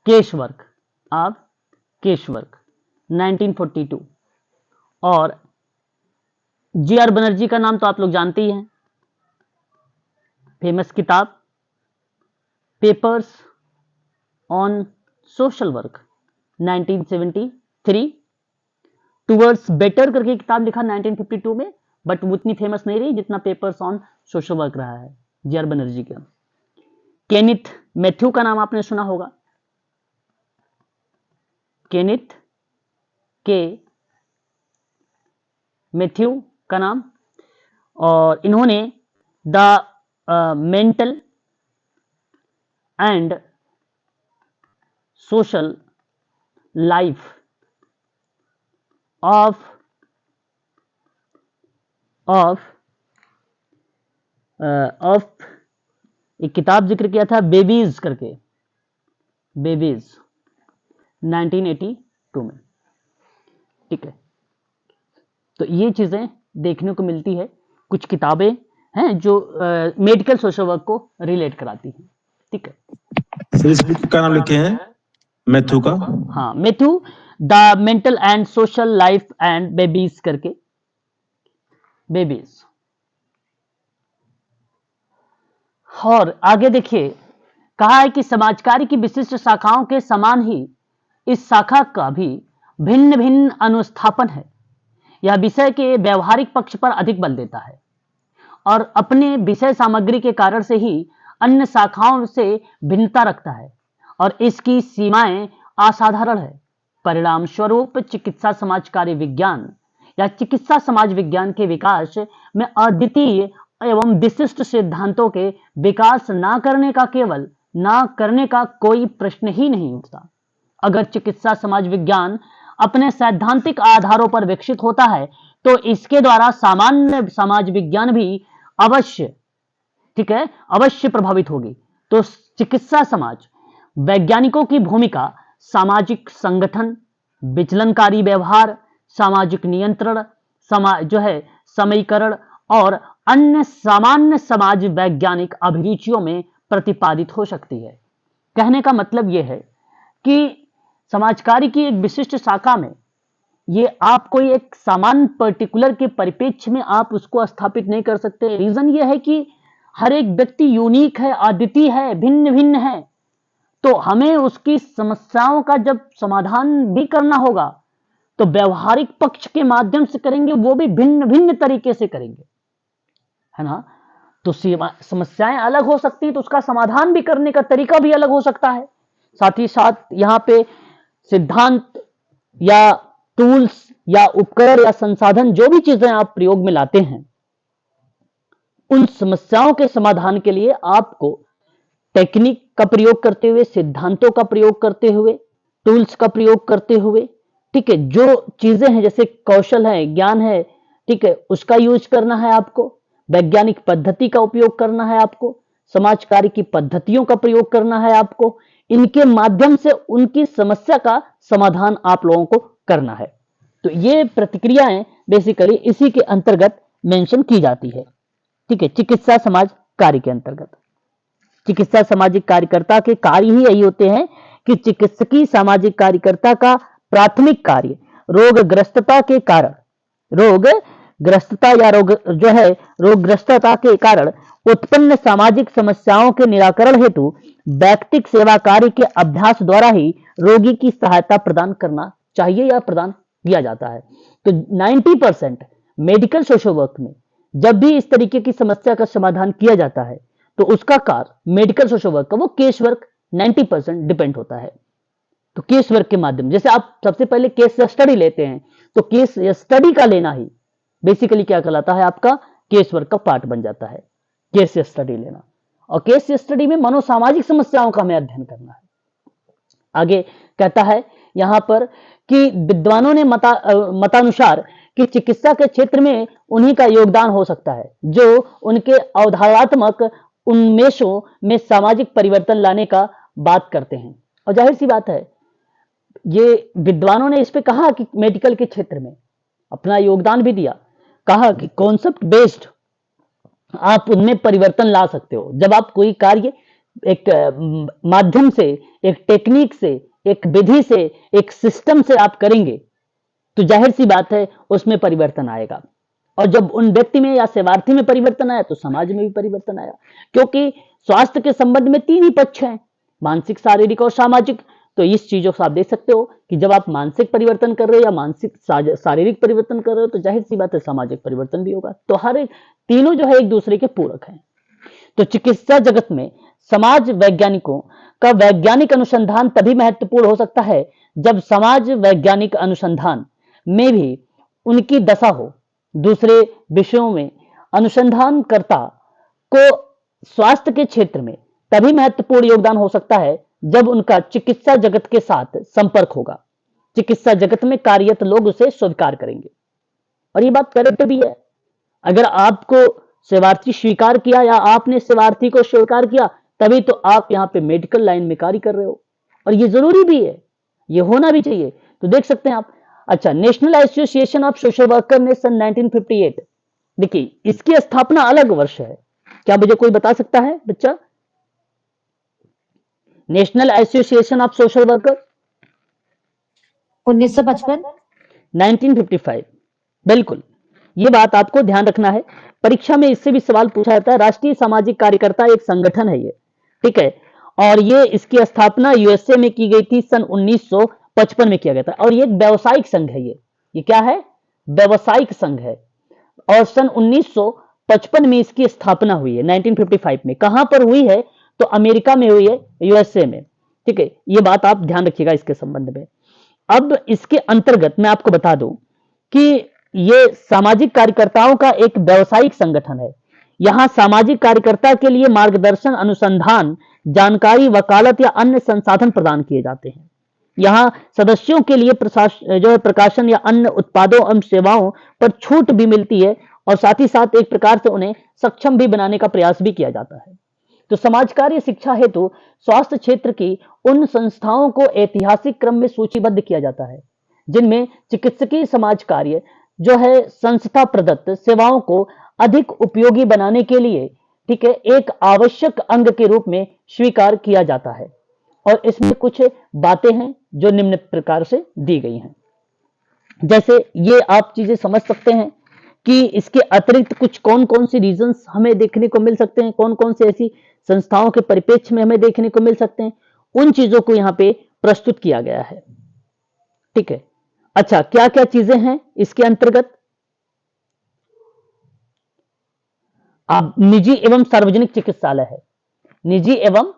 केशवर्क 1942, और जी.आर. बनर्जी का नाम तो आप लोग जानते ही हैं, फेमस किताब papers on social work 1973, towards better करके किताब लिखा 1952 में, बट वो उतनी फेमस नहीं रही जितना पेपर्स ऑन सोशल वर्क रहा है जी.आर. बनर्जी का। केनिथ मैथ्यू का नाम आपने सुना होगा, केनिथ के मैथ्यू का नाम, और इन्होंने the mental and social life of एक किताब जिक्र किया था बेबीज करके, बेबीज 1982 में। ठीक है, तो ये चीजें देखने को मिलती है, कुछ किताबें हैं जो मेडिकल सोशल वर्क को रिलेट कराती हैं। ठीक है, सर इस बुक का नाम लिखे हैं मैथ्यू का? हाँ, Matthew the mental and social life and babies करके, बेबीज। और आगे देखिए, कहा है कि समाज कार्य की विशिष्ट शाखाओं के समान ही इस शाखा का भी भिन्न भिन्न अनुस्थापन है। यह विषय के व्यवहारिक पक्ष पर अधिक बल देता है और अपने विषय सामग्री के कारण से ही अन्य शाखाओं से भिन्नता रखता है, और इसकी सीमाएं असाधारण है। परिणाम स्वरूप चिकित्सा समाज कार्य विज्ञान या चिकित्सा समाज विज्ञान के विकास में अद्वितीय एवं विशिष्ट सिद्धांतों के विकास न करने का कोई प्रश्न ही नहीं उठता। अगर चिकित्सा समाज विज्ञान अपने सैद्धांतिक आधारों पर विकसित होता है तो इसके द्वारा सामान्य समाज विज्ञान भी अवश्य, ठीक है, अवश्य प्रभावित होगी। तो चिकित्सा समाज वैज्ञानिकों की भूमिका सामाजिक संगठन, विचलनकारी व्यवहार, सामाजिक नियंत्रण, समीकरण और अन्य सामान्य समाज वैज्ञानिक अभिरुचियों में प्रतिपादित हो सकती है। कहने का मतलब यह है कि समाज कार्य की एक विशिष्ट शाखा में ये आप कोई एक सामान्य पर्टिकुलर के परिप्रेक्ष्य में आप उसको स्थापित नहीं कर सकते। रीजन ये है कि हर एक व्यक्ति यूनिक है, अद्वितीय है, भिन्न भिन्न है, तो हमें उसकी समस्याओं का जब समाधान भी करना होगा तो व्यवहारिक पक्ष के माध्यम से करेंगे, वो भी भिन्न भिन्न तरीके से करेंगे, है ना। तो समस्याएं अलग हो सकती है तो उसका समाधान भी करने का तरीका भी अलग हो सकता है। साथ ही साथ यहां पे सिद्धांत या टूल्स या उपकरण या संसाधन जो भी चीजें आप प्रयोग में लाते हैं, उन समस्याओं के समाधान के लिए आपको टेक्निक का प्रयोग करते हुए, सिद्धांतों का प्रयोग करते हुए, टूल्स का प्रयोग करते हुए, ठीक है, जो चीजें हैं जैसे कौशल है, ज्ञान है, ठीक है, उसका यूज करना है आपको, वैज्ञानिक पद्धति का उपयोग करना है आपको, समाज कार्य की पद्धतियों का प्रयोग करना है आपको। इनके माध्यम से उनकी समस्या का समाधान आप लोगों को करना है। तो ये प्रतिक्रियाएं बेसिकली इसी के अंतर्गत मेंशन की जाती है। ठीक है, चिकित्सा समाज कार्य के अंतर्गत चिकित्सा सामाजिक कार्यकर्ता के कार्य ही यही होते हैं कि चिकित्सकीय सामाजिक कार्यकर्ता का प्राथमिक कार्य रोगग्रस्तता के कारण, रोगग्रस्तता या रोगग्रस्तता के कारण उत्पन्न सामाजिक समस्याओं के निराकरण हेतु व्यक्तिगत सेवा कार्य के अभ्यास द्वारा ही रोगी की सहायता प्रदान करना चाहिए या प्रदान किया जाता है। तो 90% मेडिकल सोशल वर्क में जब भी इस तरीके की समस्या का समाधान किया जाता है तो उसका कार्य मेडिकल सोशल वर्क का, वो केस वर्क 90% डिपेंड होता है। तो केस वर्क के माध्यम, जैसे आप सबसे पहले केस स्टडी लेते हैं तो केस स्टडी का लेना ही बेसिकली क्या कहलाता है, आपका केस वर्क का पार्ट बन जाता है। केस स्टडी लेना, और केस स्टडी में मनोसामाजिक समस्याओं का हमें अध्ययन करना है। आगे कहता है यहां पर कि विद्वानों ने मतानुसार कि चिकित्सा के क्षेत्र में उन्हीं का योगदान हो सकता है जो उनके अवधारणात्मक उन्मेषों में सामाजिक परिवर्तन लाने का बात करते हैं। और जाहिर सी बात है, ये विद्वानों ने इस पे कहा कि मेडिकल के क्षेत्र में अपना योगदान भी दिया, कहा कि कॉन्सेप्ट बेस्ड आप उनमें परिवर्तन ला सकते हो। जब आप कोई कार्य एक माध्यम से, एक टेक्निक से, एक विधि से, एक सिस्टम से आप करेंगे तो जाहिर सी बात है उसमें परिवर्तन आएगा। और जब उन व्यक्ति में या सेवार्थी में परिवर्तन आया तो समाज में भी परिवर्तन आया, क्योंकि स्वास्थ्य के संबंध में तीन ही पक्ष हैं, मानसिक, शारीरिक और सामाजिक। तो इस चीजों से आप देख सकते हो कि जब आप मानसिक परिवर्तन कर रहे हो या मानसिक शारीरिक परिवर्तन कर रहे हो तो जाहिर सी बात है सामाजिक परिवर्तन भी होगा। तो हर एक तीनों जो है एक दूसरे के पूरक हैं। तो चिकित्सा जगत में समाज वैज्ञानिकों का वैज्ञानिक अनुसंधान तभी महत्वपूर्ण हो सकता है जब समाज वैज्ञानिक अनुसंधान में भी उनकी दशा हो। दूसरे विषयों में अनुसंधानकर्ता को स्वास्थ्य के क्षेत्र में तभी महत्वपूर्ण योगदान हो सकता है जब उनका चिकित्सा जगत के साथ संपर्क होगा। चिकित्सा जगत में कार्यरत लोग उसे स्वीकार करेंगे, और ये बात करेक्ट भी है। अगर आपको सेवार्थी स्वीकार किया या आपने सेवार्थी को स्वीकार किया तभी तो आप यहाँ पे मेडिकल लाइन में कार्य कर रहे हो, और ये जरूरी भी है, ये होना भी चाहिए। तो देख सकते हैं आप। अच्छा, national association of social worker ने सन 1958, देखिए इसकी स्थापना अलग वर्ष है, क्या मुझे कोई बता सकता है बच्चा? National association of social worker 1955। 1955, बिल्कुल, ये बात आपको ध्यान रखना है। परीक्षा में इससे भी सवाल पूछा जाता है। राष्ट्रीय सामाजिक कार्यकर्ता एक संगठन है ये, ठीक है, और ये इसकी स्थापना यूएसए में की गई थी, सन 1955 में किया गया था। और ये एक व्यावसायिक संघ है। ये क्या है? व्यावसायिक संघ है, और सन 1955 में इसकी स्थापना हुई है। 1955 में कहां पर हुई है? तो अमेरिका में हुई है, यूएसए में, ठीक है। ये बात आप ध्यान रखिएगा इसके संबंध में। अब इसके अंतर्गत मैं आपको बता दूं कि ये सामाजिक कार्यकर्ताओं का एक व्यावसायिक संगठन है। यहां सामाजिक कार्यकर्ता के लिए मार्गदर्शन, अनुसंधान, जानकारी, वकालत या अन्य संसाधन प्रदान किए जाते हैं। यहां सदस्यों के लिए प्रकाशन या अन्य उत्पादों एवं सेवाओं पर छूट भी मिलती है, और साथ ही साथ एक प्रकार से उन्हें सक्षम भी बनाने का प्रयास भी किया जाता है। तो समाज कार्य शिक्षा हेतु स्वास्थ्य क्षेत्र की उन संस्थाओं को ऐतिहासिक क्रम में सूचीबद्ध किया जाता है जिनमें चिकित्सकीय समाज कार्य जो है संस्था प्रदत्त सेवाओं को अधिक उपयोगी बनाने के लिए, ठीक है, एक आवश्यक अंग के रूप में स्वीकार किया जाता है। और इसमें कुछ बातें हैं जो निम्न प्रकार से दी गई हैं। जैसे ये आप चीजें समझ सकते हैं कि इसके अतिरिक्त कुछ कौन कौन सी रीजंस हमें देखने को मिल सकते हैं, कौन कौन सी ऐसी संस्थाओं के परिप्रेक्ष्य में हमें देखने को मिल सकते हैं, उन चीजों को यहां पे प्रस्तुत किया गया है, ठीक है। अच्छा, क्या क्या चीजें हैं इसके अंतर्गत? अब निजी एवं सार्वजनिक चिकित्सालय है, निजी एवं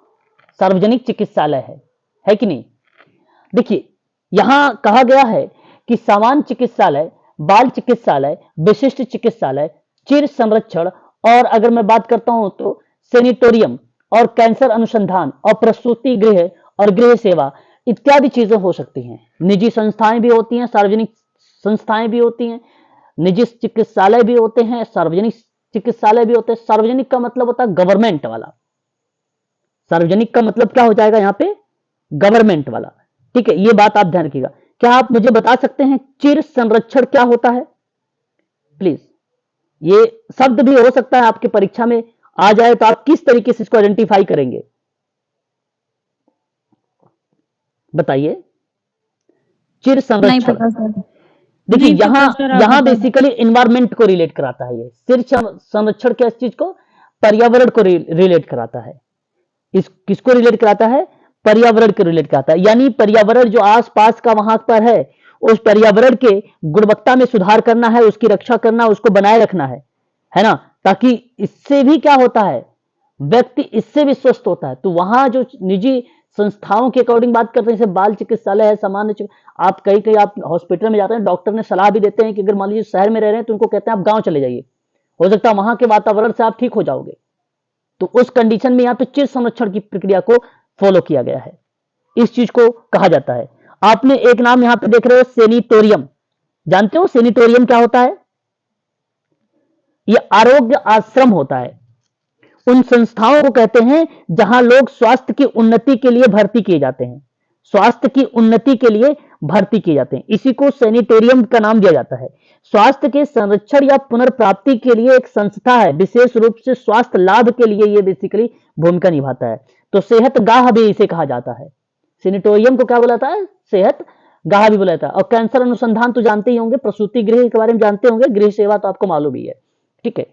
सार्वजनिक चिकित्सालय है कि नहीं? देखिए यहां कहा गया है कि सामान्य चिकित्सालय, बाल चिकित्सालय, विशिष्ट चिकित्सालय, चिर संरक्षण, और अगर मैं बात करता हूं तो सेनिटोरियम और कैंसर अनुसंधान और प्रसूति गृह और गृह सेवा इत्यादि चीजें हो सकती हैं। निजी संस्थाएं भी होती हैं, सार्वजनिक संस्थाएं भी होती हैं, निजी चिकित्सालय भी होते हैं, सार्वजनिक चिकित्सालय भी होते हैं। सार्वजनिक का मतलब होता है गवर्नमेंट वाला, सार्वजनिक का मतलब क्या हो जाएगा यहाँ पे? गवर्नमेंट वाला, ठीक है। ये बात आप ध्यान रखिएगा। क्या आप मुझे बता सकते हैं चिर संरक्षण क्या होता है? प्लीज, ये शब्द भी हो सकता है आपके परीक्षा में आ जाए, तो आप किस तरीके से इसको आइडेंटिफाई करेंगे बताइए। चिर नहीं संरक्षण, पता सर। देखिए नहीं पता यहां सर, आप यहां बता दो। बेसिकली इन्वायरमेंट को रिलेट कराता है। ये चिर संरक्षण किस चीज को? पर्यावरण को रिलेट कराता है। इस किसको रिलेट कराता है? पर्यावरण को रिलेट कराता है। यानी पर्यावरण जो आसपास का वहां पर है, उस पर्यावरण के गुणवत्ता में सुधार करना है, उसकी रक्षा करना, उसको बनाए रखना है ना, ताकि इससे भी क्या होता है, व्यक्ति इससे भी स्वस्थ होता है। तो वहां जो निजी संस्थाओं के अकॉर्डिंग बात करते हैं, जैसे बाल चिकित्सालय है, सामान्य आप कहीं कहीं आप हॉस्पिटल में जाते हैं, डॉक्टर ने सलाह भी देते हैं कि अगर मान लीजिए शहर में रह रहे हैं तो उनको कहते हैं आप गांव चले जाइए, हो सकता है वहां के वातावरण से आप ठीक हो जाओगे, तो उस कंडीशन में यहाँ पे चिर संरक्षण की प्रक्रिया को फॉलो किया गया है, इस चीज को कहा जाता है। आपने एक नाम यहां पे देख रहे हो सेनिटोरियम, जानते हो सेनिटोरियम क्या होता है? यह आरोग्य आश्रम होता है। उन संस्थाओं को कहते हैं जहां लोग स्वास्थ्य की उन्नति के लिए भर्ती किए जाते हैं, स्वास्थ्य की उन्नति के लिए भर्ती किए जाते हैं, इसी को सैनिटेरियम का नाम दिया जाता है। स्वास्थ्य के संरक्षण या पुनर्प्राप्ति के लिए एक संस्था है, विशेष रूप से स्वास्थ्य लाभ के लिए यह बेसिकली भूमिका निभाता है। तो सेहत गाह भी इसे कहा जाता है। सैनिटोरियम को क्या बोलाता है? सेहत गाह भी बोलाता है। और कैंसर अनुसंधान तो जानते ही होंगे, प्रसूति गृह के बारे में जानते होंगे, गृह सेवा तो आपको मालूम ही है, ठीक है।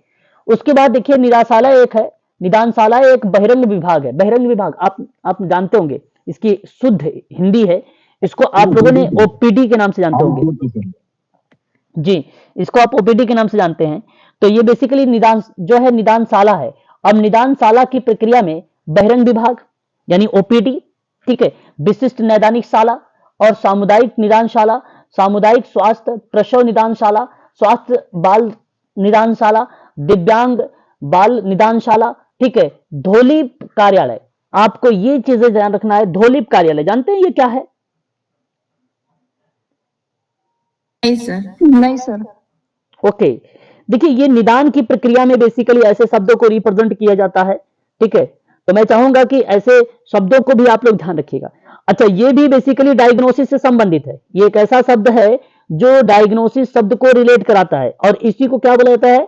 उसके बाद देखिए निदानशाला एक है, निदानशाला एक बहिरंग विभाग है। बहिरंग विभाग आप जानते होंगे, इसकी शुद्ध हिंदी है, इसको आप लोगों ने ओपीडी के नाम से जानते होंगे जी, इसको आप ओपीडी के नाम से जानते हैं। तो ये बेसिकली निदान जो है निदानशाला है। अब निदानशाला की प्रक्रिया में बहिरंग विभाग यानी ओपीडी, ठीक है, विशिष्ट नैदानिक शाला और सामुदायिक निदानशाला, सामुदायिक स्वास्थ्य प्रसव निदानशाला, स्वास्थ्य बाल निदानशाला, दिव्यांग बाल निदानशाला, ठीक है, धोलिप कार्यालय। आपको ये चीजें ध्यान रखना है। धोलिप कार्यालय जानते हैं ये क्या है? नहीं सर। ओके, देखिए ये निदान की प्रक्रिया में बेसिकली ऐसे शब्दों को रिप्रेजेंट किया जाता है, ठीक है। तो मैं चाहूंगा कि ऐसे शब्दों को भी आप लोग ध्यान रखिएगा। अच्छा, ये भी बेसिकली डायग्नोसिस से संबंधित है। ये एक ऐसा शब्द है जो डायग्नोसिस शब्द को रिलेट कराता है, और इसी को क्या बोला जाता है?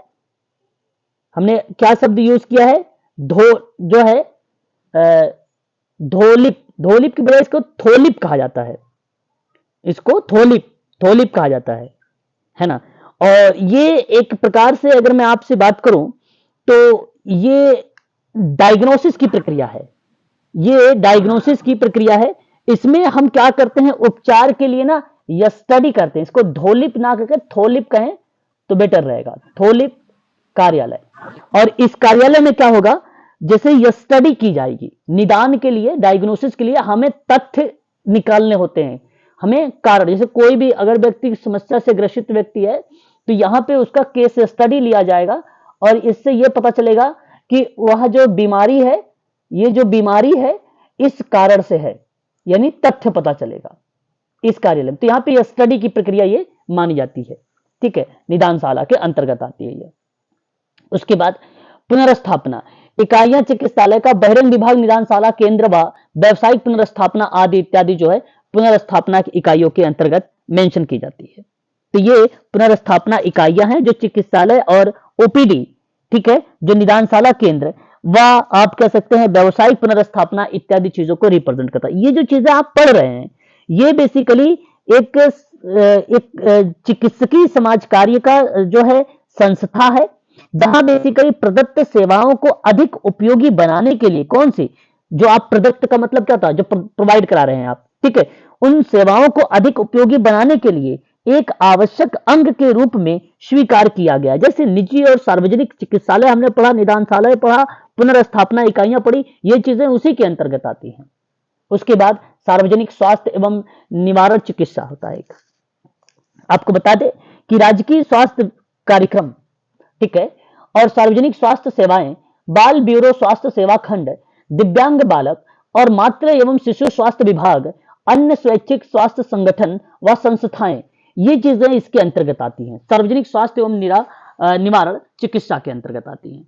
हमने क्या शब्द यूज किया है? जो है धोलिप, धोलिप की बजाय इसको थोलिप कहा जाता है, इसको थोलिप कहा जाता है ना। और ये एक प्रकार से अगर मैं आपसे बात करूं तो ये डायग्नोसिस की प्रक्रिया है, ये डायग्नोसिस की प्रक्रिया है। इसमें हम क्या करते हैं? उपचार के लिए ना यह स्टडी करते हैं। इसको धोलिप ना कहकर थोलिप कहें तो बेटर रहेगा, थोलिप कार्यालय। और इस कार्यालय में क्या होगा? जैसे यह स्टडी की जाएगी निदान के लिए, डायग्नोसिस के लिए हमें तथ्य निकालने होते हैं, हमें कारण। जैसे कोई भी अगर व्यक्ति समस्या से ग्रसित व्यक्ति है तो यहां पे उसका केस स्टडी लिया जाएगा, और इससे यह पता चलेगा कि वह जो बीमारी है, ये जो बीमारी है इस कारण से है, यानी तथ्य पता चलेगा इस कार्यालय में। तो यहां पे यह स्टडी की प्रक्रिया ये मानी जाती है, ठीक है, निदानशाला के अंतर्गत आती है ये। उसके बाद पुनर्स्थापना, इकाइयां चिकित्सालय का बहिरंग विभाग, निदानशाला, केंद्र व व्यावसायिक पुनर्स्थापना आदि इत्यादि जो है पुनर्स्थापना की इकाइयों के अंतर्गत मेंशन की जाती है। तो ये पुनर्स्थापना इकाइयां हैं जो चिकित्सालय और ओपीडी, ठीक है, जो निदानशाला केंद्र व आप कह सकते हैं व्यावसायिक पुनर्स्थापना इत्यादि चीजों को रिप्रेजेंट करता है। ये जो चीजें आप पढ़ रहे हैं ये बेसिकली एक चिकित्सकीय समाज कार्य का जो है संस्था है, जहां बेसिकली प्रदत्त सेवाओं को अधिक उपयोगी बनाने के लिए, कौन सी? जो आप प्रदत्त का मतलब क्या था? जो प्रोवाइड करा रहे हैं आप, ठीक है, उन सेवाओं को अधिक उपयोगी बनाने के लिए एक आवश्यक अंग के रूप में स्वीकार किया गया। जैसे निजी और सार्वजनिक चिकित्सालय हमने पढ़ा, निदानशाला पढ़ा, पुनर्स्थापना इकाइयां पढ़ी, ये चीजें उसी के अंतर्गत आती हैं। उसके बाद सार्वजनिक स्वास्थ्य एवं निवारण चिकित्सा होता है एक। आपको बता दें कि राजकीय स्वास्थ्य कार्यक्रम, ठीक है, और सार्वजनिक स्वास्थ्य सेवाएं, बाल ब्यूरो स्वास्थ्य सेवा खंड, दिव्यांग बालक और मातृ एवं शिशु स्वास्थ्य विभाग, अन्य स्वैच्छिक स्वास्थ्य संगठन व संस्थाएं, ये चीजें इसके अंतर्गत आती हैं, सार्वजनिक स्वास्थ्य एवं निवारण चिकित्सा के अंतर्गत आती हैं,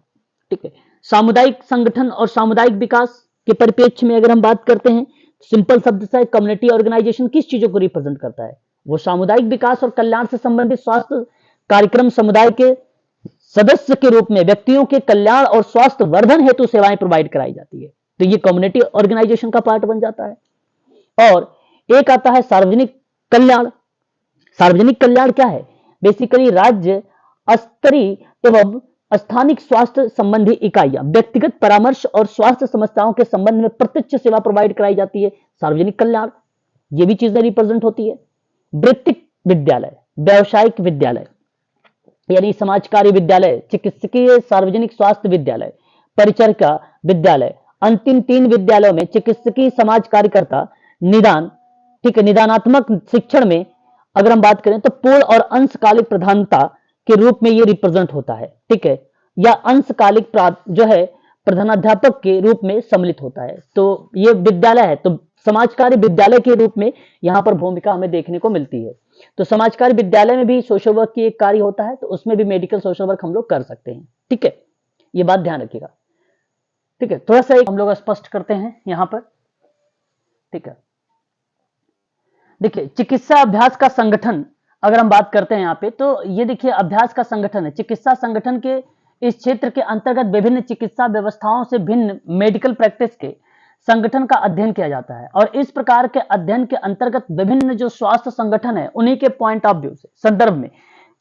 ठीक है। सामुदायिक संगठन और सामुदायिक विकास के परिप्रेक्ष्य में अगर हम बात करते हैं, सिंपल शब्द से कम्युनिटी ऑर्गेनाइजेशन किस चीजों को रिप्रेजेंट करता है? वो सामुदायिक विकास और कल्याण से संबंधित स्वास्थ्य कार्यक्रम समुदाय के सदस्य के रूप में व्यक्तियों के कल्याण और स्वास्थ्य वर्धन हेतु सेवाएं प्रोवाइड कराई जाती है। तो ये कम्युनिटी ऑर्गेनाइजेशन का पार्ट बन जाता है। और एक आता है सार्वजनिक कल्याण। सार्वजनिक कल्याण क्या है? बेसिकली राज्य स्तरीय एवं स्थानिक स्वास्थ्य संबंधी इकाइयां व्यक्तिगत परामर्श और स्वास्थ्य समस्याओं के संबंध में प्रत्यक्ष सेवा प्रोवाइड कराई जाती है, सार्वजनिक कल्याण। ये भी चीजें रिप्रेजेंट होती है। वृत्तिक विद्यालय, व्यावसायिक विद्यालय यानी समाज कार्य विद्यालय, चिकित्सकीय सार्वजनिक स्वास्थ्य विद्यालय, परिचर्या विद्यालय, अंतिम 3 विद्यालयों में चिकित्सकीय समाज कार्यकर्ता निदान, ठीक है, निदानात्मक शिक्षण में अगर हम बात करें तो पूर्ण और अंशकालिक प्रधानता के रूप में ये रिप्रेजेंट होता है, ठीक है, या अंशकालिक जो है प्रधानाध्यापक के रूप में सम्मिलित होता है। तो ये विद्यालय है, तो समाज कार्य विद्यालय के रूप में यहाँ पर भूमिका हमें देखने को मिलती है। तो समाज कार्य विद्यालय में भी सोशल वर्क की एक कार्य होता है, तो उसमें भी मेडिकल सोशल वर्क हम लोग कर सकते हैं। ठीक है, ये बात ध्यान रखिएगा। ठीक है, थोड़ा सा हम लोग स्पष्ट करते हैं यहाँ पर। ठीक है, देखिए चिकित्सा अभ्यास का संगठन अगर हम बात करते हैं यहाँ पे, तो ये देखिए अभ्यास का संगठन है। चिकित्सा संगठन के इस क्षेत्र के अंतर्गत विभिन्न चिकित्सा व्यवस्थाओं से भिन्न मेडिकल प्रैक्टिस के संगठन का अध्ययन किया जाता है, और इस प्रकार के अध्ययन के अंतर्गत विभिन्न जो स्वास्थ्य संगठन है उन्हीं के पॉइंट ऑफ व्यू से संदर्भ में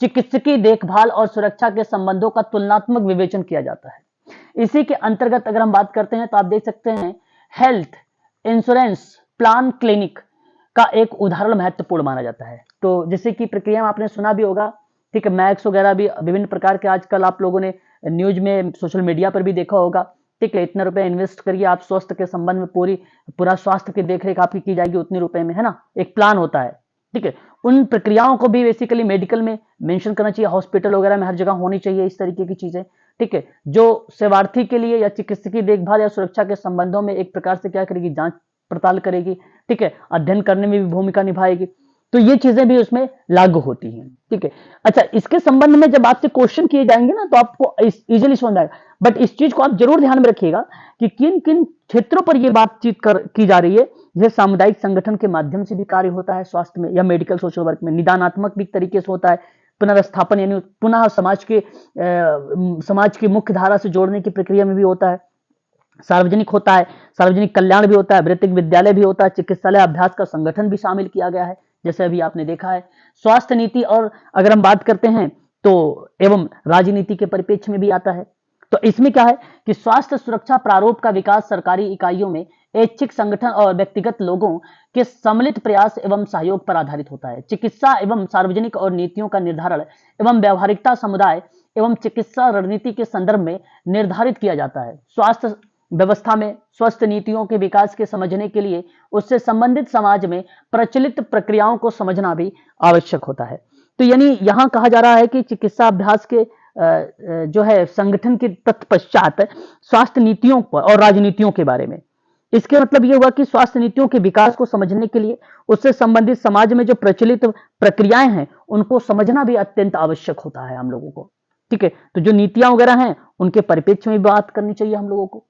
चिकित्सकीय देखभाल और सुरक्षा के संबंधों का तुलनात्मक विवेचन किया जाता है। इसी के अंतर्गत अगर हम बात करते हैं तो आप देख सकते हैं हेल्थ इंश्योरेंस प्लान क्लिनिक का एक उदाहरण महत्वपूर्ण माना जाता है। तो जैसे कि प्रक्रिया में आपने सुना भी होगा, ठीक है, मैक्स वगैरह भी विभिन्न प्रकार के आजकल आप लोगों ने न्यूज में सोशल मीडिया पर भी देखा होगा। ठीक है, इतने रुपए इन्वेस्ट करिए, आप स्वास्थ्य के संबंध में पूरा स्वास्थ्य की देखरेख आपकी की जाएगी उतने रुपए में, है ना, एक प्लान होता है। ठीक है, उन प्रक्रियाओं को भी बेसिकली मेडिकल में मेंशन करना चाहिए, हॉस्पिटल वगैरह में हर जगह होनी चाहिए इस तरीके की चीजें। ठीक है, जो सेवार्थी के लिए या चिकित्सकीय देखभाल या सुरक्षा के संबंधों में एक प्रकार से क्या करेगी, जांच पड़ताल करेगी। ठीक है, अध्ययन करने में भी भूमिका निभाएगी। तो ये चीजें भी उसमें लागू होती हैं। ठीक है, अच्छा, इसके संबंध में जब आपसे क्वेश्चन किए जाएंगे ना तो आपको इजीली समझ आएगा, बट इस चीज को आप जरूर ध्यान में रखिएगा कि किन किन क्षेत्रों पर यह बातचीत की जा रही है। जैसे सामुदायिक संगठन के माध्यम से भी कार्य होता है स्वास्थ्य में या मेडिकल सोशल वर्क में, निदानात्मक भी तरीके से होता है, पुनर्स्थापन यानी पुनः समाज की मुख्य धारा से जोड़ने की प्रक्रिया में भी होता है, सार्वजनिक होता है, सार्वजनिक कल्याण भी होता है, वृत्तिक विद्यालय भी होता है, चिकित्सालय अभ्यास का संगठन भी शामिल किया गया है जैसे अभी आपने देखा है। स्वास्थ्य नीति और अगर हम बात करते हैं तो एवं राजनीति के परिप्रेक्ष्य में भी आता है। तो इसमें क्या है कि स्वास्थ्य सुरक्षा प्रारूप का विकास सरकारी इकाइयों में ऐच्छिक संगठन और व्यक्तिगत लोगों के सम्मिलित प्रयास एवं सहयोग पर आधारित होता है। चिकित्सा एवं सार्वजनिक और नीतियों का निर्धारण एवं व्यवहारिकता समुदाय एवं चिकित्सा रणनीति के संदर्भ में निर्धारित किया जाता है। स्वास्थ्य व्यवस्था में स्वस्थ नीतियों के विकास के समझने के लिए उससे संबंधित समाज में प्रचलित प्रक्रियाओं को समझना भी आवश्यक होता है। तो यानी यहां कहा जा रहा है कि चिकित्सा अभ्यास के जो है संगठन के तत्पश्चात स्वास्थ्य नीतियों और राजनीतियों के बारे में, इसके मतलब यह हुआ कि स्वास्थ्य नीतियों के विकास को समझने के लिए उससे संबंधित समाज में जो प्रचलित प्रक्रियाएं हैं उनको समझना भी अत्यंत आवश्यक होता है हम लोगों को। ठीक है, तो जो नीतियां वगैरह हैं उनके परिप्रेक्ष्य में बात करनी चाहिए हम लोगों को।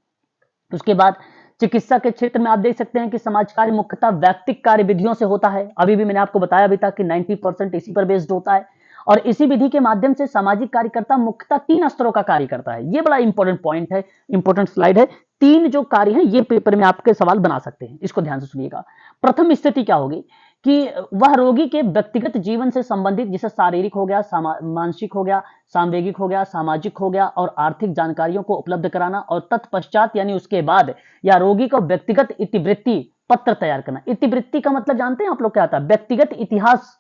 उसके बाद चिकित्सा के क्षेत्र में आप देख सकते हैं कि समाज कार्य मुख्यतः वैयक्तिक कार्य विधियों से होता है। अभी भी मैंने आपको बताया भी था कि 90% इसी पर बेस्ड होता है, और इसी विधि के माध्यम से सामाजिक कार्यकर्ता मुख्यतः 3 स्तरों का कार्य करता है। ये बड़ा इंपॉर्टेंट पॉइंट है, इंपॉर्टेंट स्लाइड है। 3 जो कार्य हैं ये पेपर में आपके सवाल बना सकते हैं, इसको ध्यान से सुनिएगा। प्रथम स्थिति क्या होगी कि वह रोगी के व्यक्तिगत जीवन से संबंधित, जैसे शारीरिक हो गया, मानसिक हो गया, सामवेगिक हो गया, सामाजिक हो गया और आर्थिक जानकारियों को उपलब्ध कराना, और तत्पश्चात यानी उसके बाद या रोगी को व्यक्तिगत इतिवृत्ति पत्र तैयार करना। इतिवृत्ति का मतलब जानते हैं आप लोग क्या आता है? व्यक्तिगत इतिहास,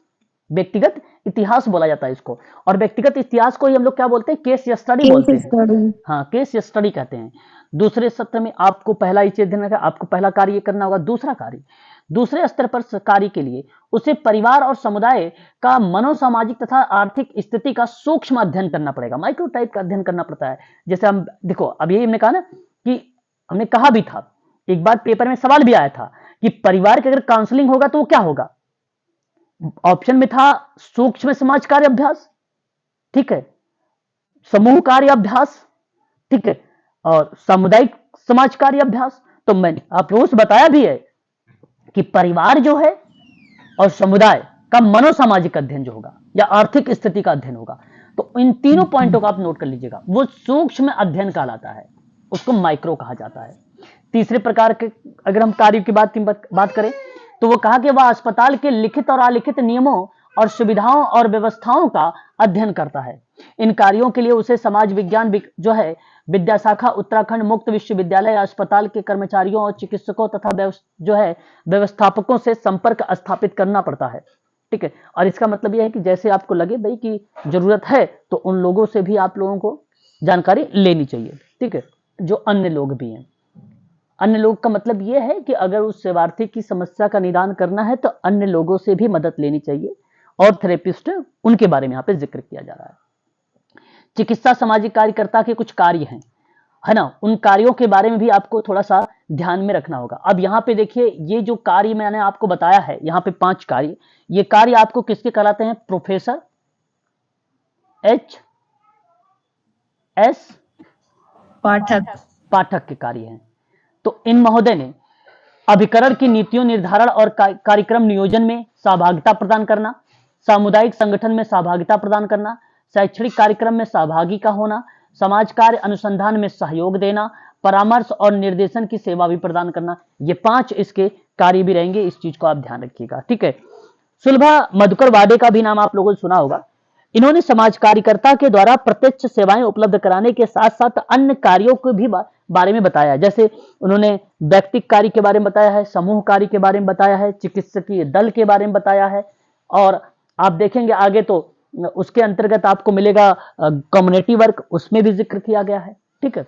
व्यक्तिगत इतिहास बोला जाता है इसको, और व्यक्तिगत इतिहास को ही हम लोग क्या बोलते हैं? केस स्टडी बोलते हैं। हाँ, केस स्टडी कहते हैं। दूसरे सत्र में आपको पहला ही चीज देना है, आपको पहला कार्य करना होगा। दूसरा कार्य, दूसरे स्तर पर कार्य के लिए उसे परिवार और समुदाय का मनोसामाजिक तथा आर्थिक स्थिति का सूक्ष्म अध्ययन करना पड़ेगा, माइक्रो टाइप का अध्ययन करना पड़ता है। जैसे हम देखो, अब यही हमने कहा ना कि हमने कहा भी था, एक बार पेपर में सवाल भी आया था कि परिवार की अगर काउंसलिंग होगा तो वो क्या होगा। ऑप्शन में था सूक्ष्म समाज कार्य अभ्यास, ठीक है, समूह कार्य अभ्यास, ठीक है, और सामुदायिक समाज कार्य अभ्यास। तो मैंने आप लोगों से बताया भी है कि परिवार जो है और समुदाय का मनोसामाजिक अध्ययन जो होगा या आर्थिक स्थिति का अध्ययन होगा, तो इन तीनों पॉइंटों को आप नोट कर लीजिएगा, वो सूक्ष्म अध्ययन कहलाता है, उसको माइक्रो कहा जाता है। तीसरे प्रकार के अगर हम कार्य की बात करें तो वो कहा कि वह अस्पताल के लिखित और अलिखित नियमों और सुविधाओं और व्यवस्थाओं का अध्ययन करता है। इन कार्यों के लिए उसे समाज विज्ञान जो है विद्याशाखा उत्तराखंड मुक्त विश्वविद्यालय अस्पताल के कर्मचारियों और चिकित्सकों तथा जो है व्यवस्थापकों से संपर्क स्थापित करना पड़ता है। ठीक है, और इसका मतलब यह है कि जैसे आपको लगे भाई कि जरूरत है तो उन लोगों से भी आप लोगों को जानकारी लेनी चाहिए। ठीक है, जो अन्य लोग भी हैं। अन्य लोग का मतलब यह है कि अगर उस सेवार्थी की समस्या का निदान करना है तो अन्य लोगों से भी मदद लेनी चाहिए, और थेरेपिस्ट उनके बारे में यहाँ पे जिक्र किया जा रहा है। चिकित्सा सामाजिक कार्यकर्ता के कुछ कार्य हैं। है ना, उन कार्यों के बारे में भी आपको थोड़ा सा ध्यान में रखना होगा। अब यहाँ पे देखिए, ये जो कार्य मैंने आपको बताया है, यहाँ पे 5 कार्य, ये कार्य आपको किसके कहलाते हैं? प्रोफेसर HS पाठक के कार्य हैं। तो इन महोदय ने अभिकरण की नीतियों निर्धारण और कार्यक्रम नियोजन में सहभागिता प्रदान करना, सामुदायिक संगठन में सहभागिता प्रदान करना, शैक्षणिक कार्यक्रम में सहभागी का होना, समाज कार्य अनुसंधान में सहयोग देना, परामर्श और निर्देशन की सेवा भी प्रदान करना, ये 5 इसके कार्य भी रहेंगे। इस चीज को आप ध्यान रखिएगा, ठीक है। सुलभा मधुकर वाडे का भी नाम आप लोगों ने सुना होगा। इन्होंने समाज कार्यकर्ता के द्वारा प्रत्यक्ष सेवाएं उपलब्ध कराने के साथ साथ अन्य कार्यों को भी बारे में बताया। जैसे उन्होंने व्यक्तिगत कार्य के बारे में बताया है, समूह कार्य के बारे में बताया है, चिकित्सकीय दल के बारे में बताया है, और आप देखेंगे आगे तो उसके अंतर्गत आपको मिलेगा कम्युनिटी वर्क, उसमें भी जिक्र किया गया है, ठीक है।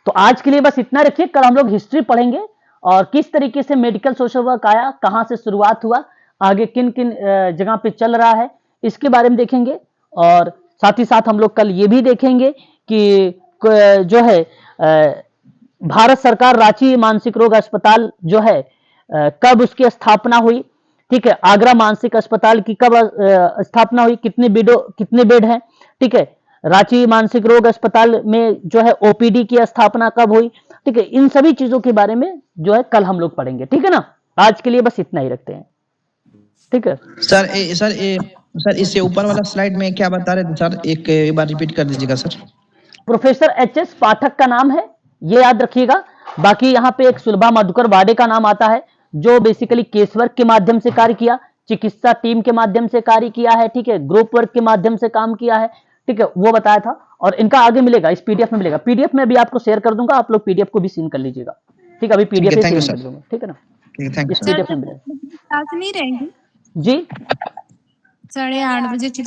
तो आज के लिए बस इतना रखिए। कल हम लोग हिस्ट्री पढ़ेंगे और किस तरीके से मेडिकल सोशल वर्क आया, कहां से शुरुआत हुआ, आगे किन किन जगह पे चल रहा है, इसके बारे में देखेंगे। और साथ ही साथ हम लोग कल ये भी देखेंगे कि जो है भारत सरकार रांची मानसिक रोग अस्पताल जो है कब उसकी स्थापना हुई, ठीक है। आगरा मानसिक अस्पताल की कब स्थापना हुई, कितने बेड हैं, ठीक है। रांची मानसिक रोग अस्पताल में जो है OPD की स्थापना कब हुई, ठीक है। इन सभी चीजों के बारे में जो है कल हम लोग पढ़ेंगे, ठीक है ना। आज के लिए बस इतना ही रखते हैं, ठीक है। सर इससे ऊपर वाला स्लाइड में क्या बता रहे थे सर, एक बार रिपीट कर दीजिएगा सर। प्रोफेसर HS पाठक का नाम है, ये याद रखिएगा। बाकी यहाँ पे एक सुलभा मधुकर वाडे का नाम आता है, जो बेसिकली केस वर्क के माध्यम से कार्य किया, चिकित्सा टीम के माध्यम से कार्य किया है, ठीक है, ग्रुप वर्क के माध्यम से काम किया है, ठीक है, वो बताया था। और इनका आगे मिलेगा, इस PDF में मिलेगा, PDF में भी आपको शेयर कर दूंगा, आप लोग PDF को भी सीन कर लीजिएगा, ठीक है। अभी PDF thank you seen sir, कर दूंगा, ठीक है ना, थैंक यू इस सर। PDF में मिलेगा क्लास नहीं रहेगी जी। 8:30 बजे की